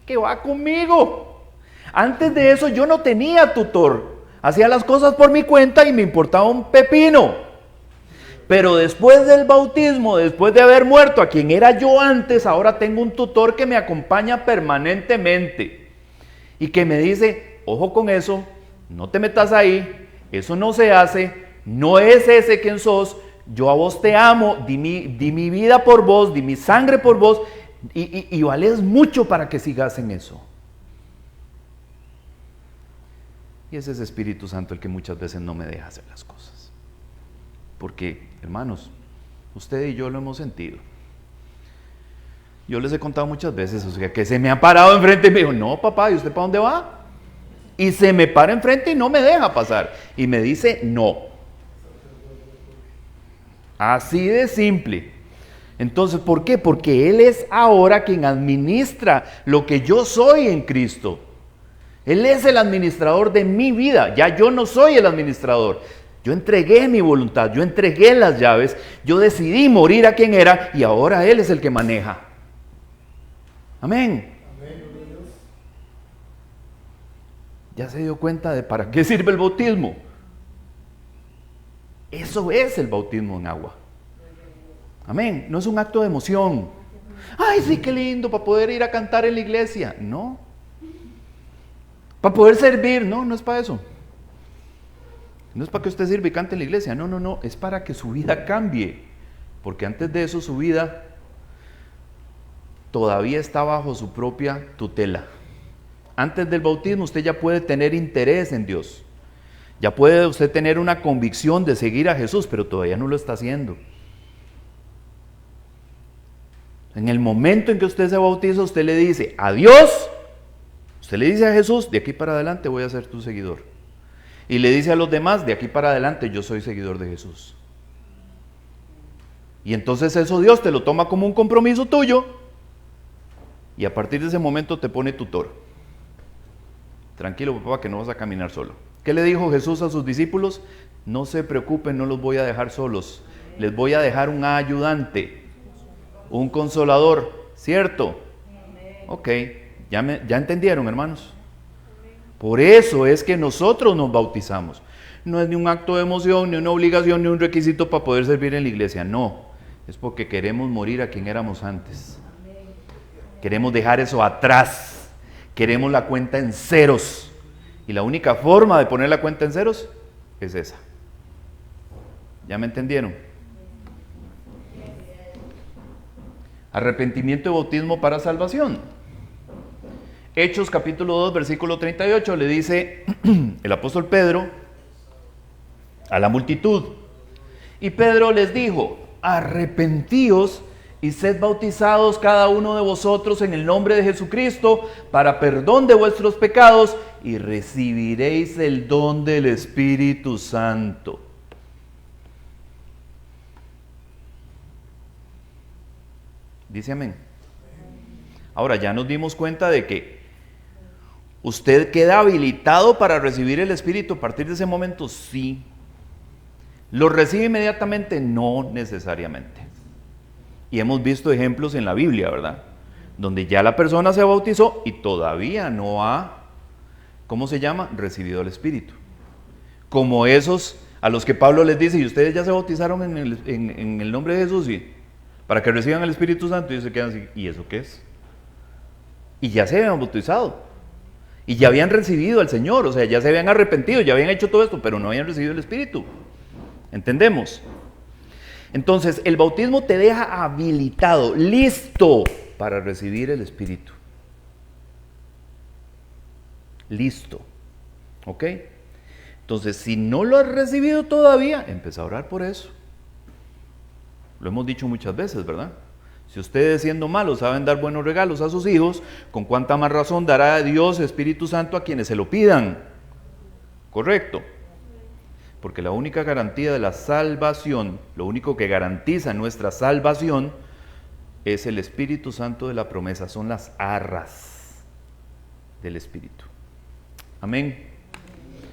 que va conmigo. Antes de eso yo no tenía tutor. Hacía las cosas por mi cuenta y me importaba un pepino. Pero después del bautismo, después de haber muerto a quien era yo antes, ahora tengo un tutor que me acompaña permanentemente y que me dice, ojo con eso, no te metas ahí, eso no se hace, no es ese quien sos, yo a vos te amo, di mi vida por vos, di mi sangre por vos y vales mucho para que sigas en eso. Y ese es Espíritu Santo el que muchas veces no me deja hacer las cosas. Porque, hermanos, usted y yo lo hemos sentido. Yo les he contado muchas veces, o sea, que se me ha parado enfrente y me dijo, no papá, ¿y usted para dónde va? Y se me para enfrente y no me deja pasar. Y me dice, no. Así de simple. Entonces, ¿por qué? Porque Él es ahora quien administra lo que yo soy en Cristo. Él es el administrador de mi vida, ya yo no soy el administrador. Yo entregué mi voluntad, yo entregué las llaves, yo decidí morir a quien era y ahora Él es el que maneja. Amén. ¿Ya se dio cuenta de para qué sirve el bautismo? Eso es el bautismo en agua. Amén. No es un acto de emoción. Ay, sí, qué lindo para poder ir a cantar en la iglesia. No. Para poder servir, no es para eso. No es para que usted sirva y cante en la iglesia, no, es para que su vida cambie. Porque antes de eso su vida todavía está bajo su propia tutela. Antes del bautismo usted ya puede tener interés en Dios. Ya puede usted tener una convicción de seguir a Jesús, pero todavía no lo está haciendo. En el momento en que usted se bautiza, usted le dice a Dios, usted le dice a Jesús, de aquí para adelante voy a ser tu seguidor. Y le dice a los demás, de aquí para adelante yo soy seguidor de Jesús. Y entonces eso Dios te lo toma como un compromiso tuyo y a partir de ese momento te pone tutor. Tranquilo, papá, que no vas a caminar solo. ¿Qué le dijo Jesús a sus discípulos? No se preocupen, no los voy a dejar solos. Les voy a dejar un ayudante, un consolador, ¿cierto? Ok, ya entendieron, hermanos. Por eso es que nosotros nos bautizamos. No es ni un acto de emoción, ni una obligación, ni un requisito para poder servir en la iglesia. No, es porque queremos morir a quien éramos antes. Queremos dejar eso atrás. Queremos la cuenta en ceros. Y la única forma de poner la cuenta en ceros es esa. ¿Ya me entendieron? Arrepentimiento y bautismo para salvación. Hechos capítulo 2, versículo 38, le dice el apóstol Pedro a la multitud. Y Pedro les dijo, arrepentíos y sed bautizados cada uno de vosotros en el nombre de Jesucristo para perdón de vuestros pecados y recibiréis el don del Espíritu Santo. Dice amén. Ahora ya nos dimos cuenta de que usted queda habilitado para recibir el Espíritu a partir de ese momento, sí. ¿Lo recibe inmediatamente? No necesariamente. Y hemos visto ejemplos en la Biblia, ¿verdad? Donde ya la persona se bautizó y todavía no ha, ¿cómo se llama? Recibido el Espíritu. Como esos a los que Pablo les dice, ¿y ustedes ya se bautizaron en el nombre de Jesús? Sí. Para que reciban el Espíritu Santo. Y ellos se quedan así, ¿y eso qué es? Y ya se habían bautizado. Y ya habían recibido al Señor, o sea, ya se habían arrepentido, ya habían hecho todo esto, pero no habían recibido el Espíritu. ¿Entendemos? Entonces, el bautismo te deja habilitado, listo para recibir el Espíritu. Listo. ¿Ok? Entonces, si no lo has recibido todavía, empieza a orar por eso. Lo hemos dicho muchas veces, ¿verdad? Si ustedes siendo malos saben dar buenos regalos a sus hijos, ¿con cuánta más razón dará a Dios Espíritu Santo a quienes se lo pidan? ¿Correcto? Porque la única garantía de la salvación, lo único que garantiza nuestra salvación, es el Espíritu Santo de la promesa, son las arras del Espíritu. Amén.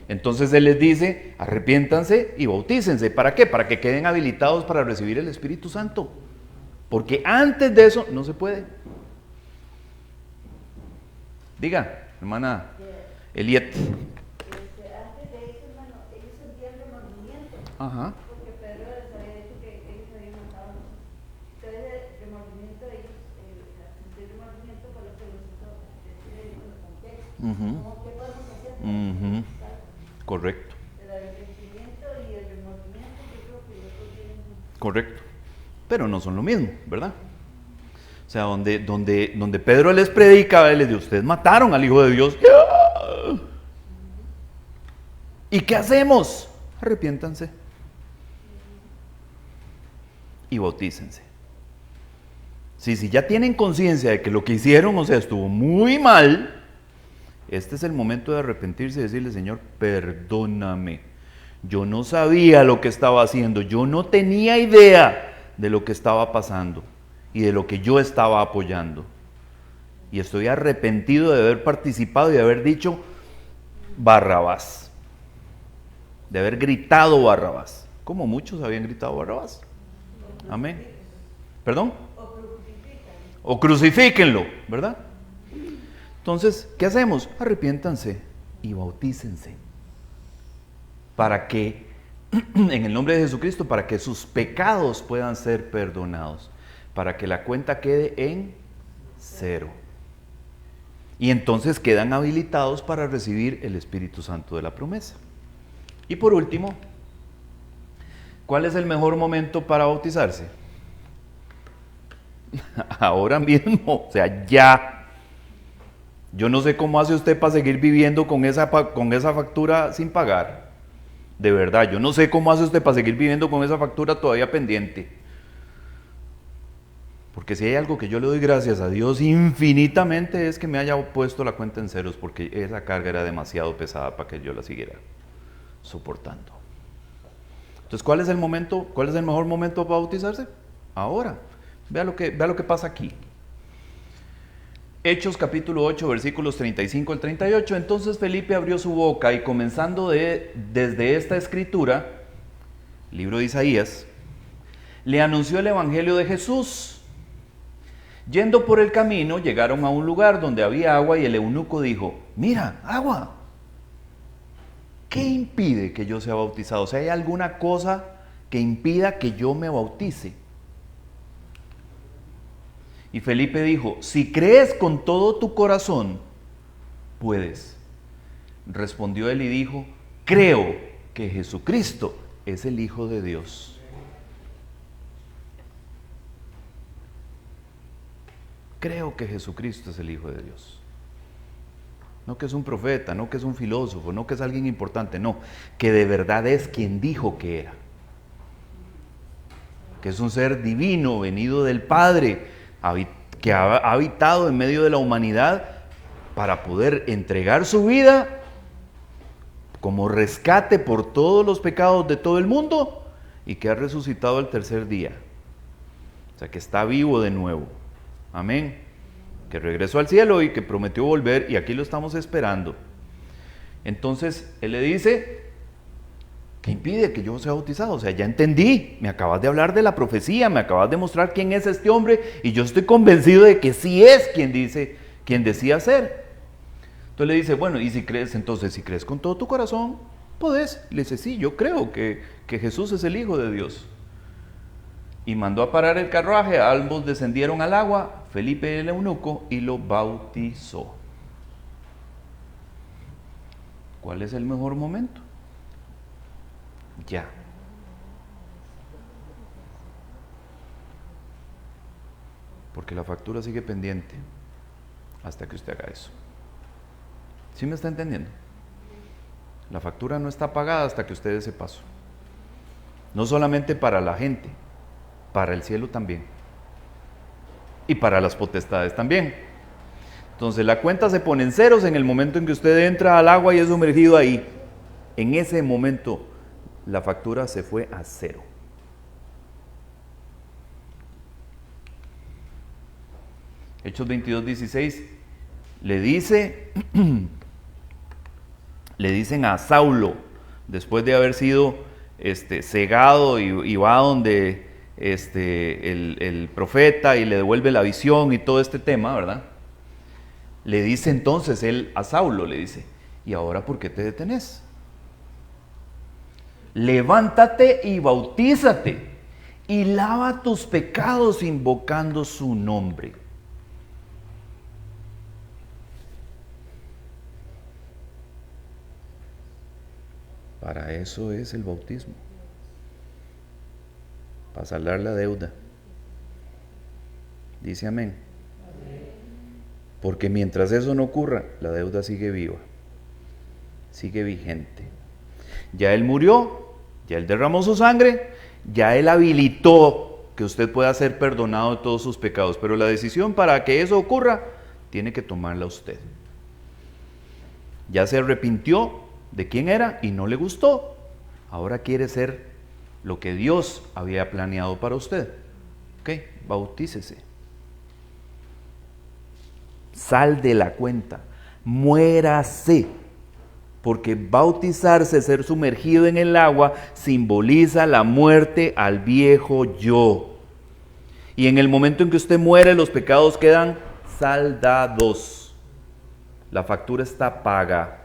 Entonces Él les dice, arrepiéntanse y bautícense. ¿Para qué? Para que queden habilitados para recibir el Espíritu Santo. Porque antes de eso no se puede. Diga, hermana Eliet. Antes de eso, hermano, ellos sentían remordimiento. Ajá. Porque Pedro les había dicho que ellos habían matado. Entonces, el remordimiento de ellos, sentir remordimiento por lo que los hizo decir en el contexto. ¿Qué podemos hacer? Correcto. El arrepentimiento y el remordimiento, yo creo que los dos vienen. Correcto. Pero no son lo mismo, ¿verdad? O sea, donde Pedro les predica, él les dice, ustedes mataron al Hijo de Dios. ¿Y qué hacemos? Arrepiéntanse. Y bautícense. Si ya tienen conciencia de que lo que hicieron, o sea, estuvo muy mal, este es el momento de arrepentirse y decirle, Señor, perdóname. Yo no sabía lo que estaba haciendo, yo no tenía idea de lo que estaba pasando y de lo que yo estaba apoyando. Y estoy arrepentido de haber participado y de haber dicho Barrabás, de haber gritado Barrabás, como muchos habían gritado Barrabás. Amén. ¿Perdón? O crucifíquenlo, ¿verdad? Entonces, ¿qué hacemos? Arrepiéntanse y bautícense. Para que, en el nombre de Jesucristo, para que sus pecados puedan ser perdonados. Para que la cuenta quede en cero. Y entonces quedan habilitados para recibir el Espíritu Santo de la promesa. Y por último, ¿cuál es el mejor momento para bautizarse? Ahora mismo, o sea, ya. Yo no sé cómo hace usted para seguir viviendo con esa factura sin pagar. De verdad, yo no sé cómo hace usted para seguir viviendo con esa factura todavía pendiente. Porque si hay algo que yo le doy gracias a Dios infinitamente es que me haya puesto la cuenta en ceros, porque esa carga era demasiado pesada para que yo la siguiera soportando. Entonces, ¿cuál es el mejor momento para bautizarse? Ahora. Vea lo que pasa aquí. Hechos capítulo 8, versículos 35 al 38. Entonces Felipe abrió su boca y comenzando desde esta escritura, libro de Isaías, le anunció el evangelio de Jesús. Yendo por el camino, llegaron a un lugar donde había agua y el eunuco dijo: mira, agua. ¿Qué impide que yo sea bautizado? O sea, ¿hay alguna cosa que impida que yo me bautice? Y Felipe dijo: si crees con todo tu corazón, puedes. Respondió él y dijo: creo que Jesucristo es el Hijo de Dios. Creo que Jesucristo es el Hijo de Dios. No que es un profeta, no que es un filósofo, no que es alguien importante, no, que de verdad es quien dijo que era. Que es un ser divino, venido del Padre, que ha habitado en medio de la humanidad para poder entregar su vida como rescate por todos los pecados de todo el mundo y que ha resucitado al tercer día. O sea, que está vivo de nuevo. Amén. Que regresó al cielo y que prometió volver y aquí lo estamos esperando. Entonces, él le dice: ¿qué impide que yo sea bautizado? O sea, ya entendí, me acabas de hablar de la profecía, me acabas de mostrar quién es este hombre y yo estoy convencido de que sí es quien decía ser. Entonces le dice: bueno, y si crees con todo tu corazón, podés. Le dice: sí, yo creo que Jesús es el Hijo de Dios. Y mandó a parar el carruaje, ambos descendieron al agua, Felipe el eunuco, y lo bautizó. ¿Cuál es el mejor momento? Ya. Porque la factura sigue pendiente hasta que usted haga eso. ¿Sí me está entendiendo? La factura no está pagada hasta que usted dé ese paso. No solamente para la gente, para el cielo también. Y para las potestades también. Entonces la cuenta se pone en ceros en el momento en que usted entra al agua y es sumergido ahí. En ese momento la factura se fue a cero. Hechos 22:16 le dicen a Saulo, después de haber sido cegado y va donde el profeta y le devuelve la visión y todo este tema, ¿verdad? Le dice entonces él a Saulo, le dice: ¿y ahora por qué te detenés? Levántate y bautízate y lava tus pecados invocando su nombre. Para eso es el bautismo. Para saldar la deuda. Dice amén. Porque mientras eso no ocurra, la deuda sigue viva, sigue vigente. Ya Él murió, ya Él derramó su sangre, ya Él habilitó que usted pueda ser perdonado de todos sus pecados, pero la decisión para que eso ocurra, tiene que tomarla usted. Ya se arrepintió de quién era y no le gustó, ahora quiere ser lo que Dios había planeado para usted. Ok, bautícese. Sal de la cuenta, muérase, porque bautizarse, ser sumergido en el agua, simboliza la muerte al viejo yo. Y en el momento en que usted muere, los pecados quedan saldados. La factura está paga.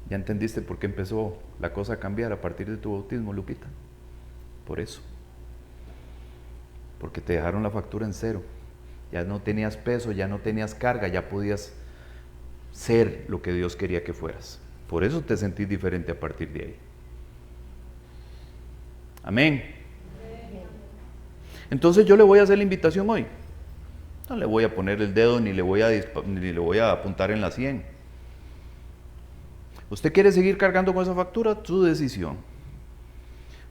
¿Ya entendiste por qué empezó la cosa a cambiar a partir de tu bautismo, Lupita? Por eso. Porque te dejaron la factura en cero. Ya no tenías peso, ya no tenías carga, ya podías ser lo que Dios quería que fueras. Por eso te sentís diferente a partir de ahí. Amén. Entonces yo le voy a hacer la invitación hoy. No le voy a poner el dedo ni le voy a apuntar en la 100. ¿Usted quiere seguir cargando con esa factura? Su decisión.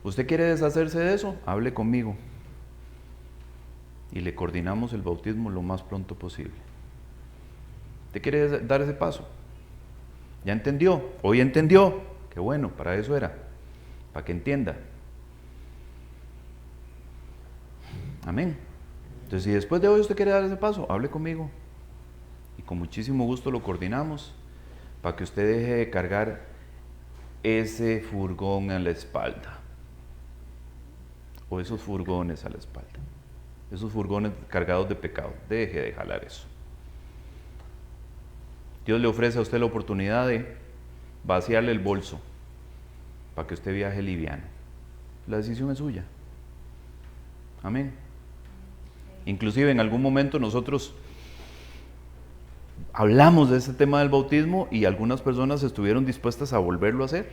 ¿Usted quiere deshacerse de eso? Hable conmigo. Y le coordinamos el bautismo lo más pronto posible. ¿Usted quiere dar ese paso? ¿Ya entendió? ¿Hoy entendió? Qué bueno, para eso era. Para que entienda. Amén. Entonces, si después de hoy usted quiere dar ese paso, hable conmigo. Y con muchísimo gusto lo coordinamos para que usted deje de cargar ese furgón a la espalda. O esos furgones a la espalda. Esos furgones cargados de pecado. Deje de jalar eso. Dios le ofrece a usted la oportunidad de vaciarle el bolso para que usted viaje liviano. La decisión es suya. Amén. Inclusive en algún momento nosotros hablamos de ese tema del bautismo y algunas personas estuvieron dispuestas a volverlo a hacer.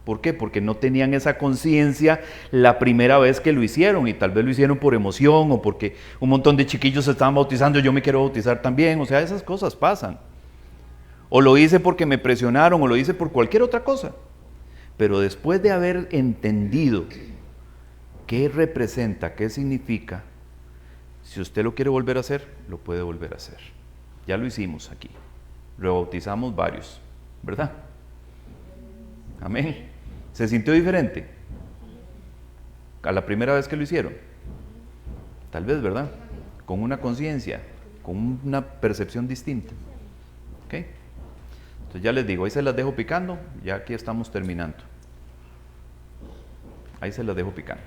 ¿Por qué? Porque no tenían esa conciencia la primera vez que lo hicieron y tal vez lo hicieron por emoción o porque un montón de chiquillos se estaban bautizando, yo me quiero bautizar también, o sea, esas cosas pasan. O lo hice porque me presionaron o lo hice por cualquier otra cosa. Pero después de haber entendido qué representa, qué significa, si usted lo quiere volver a hacer, lo puede volver a hacer. Ya lo hicimos aquí. Rebautizamos varios, ¿verdad? Amén. ¿Se sintió diferente a la primera vez que lo hicieron? Tal vez, ¿verdad? Con una conciencia, con una percepción distinta. ¿Ok? Entonces ya les digo, ahí se las dejo picando, ya aquí estamos terminando. Ahí se las dejo picando.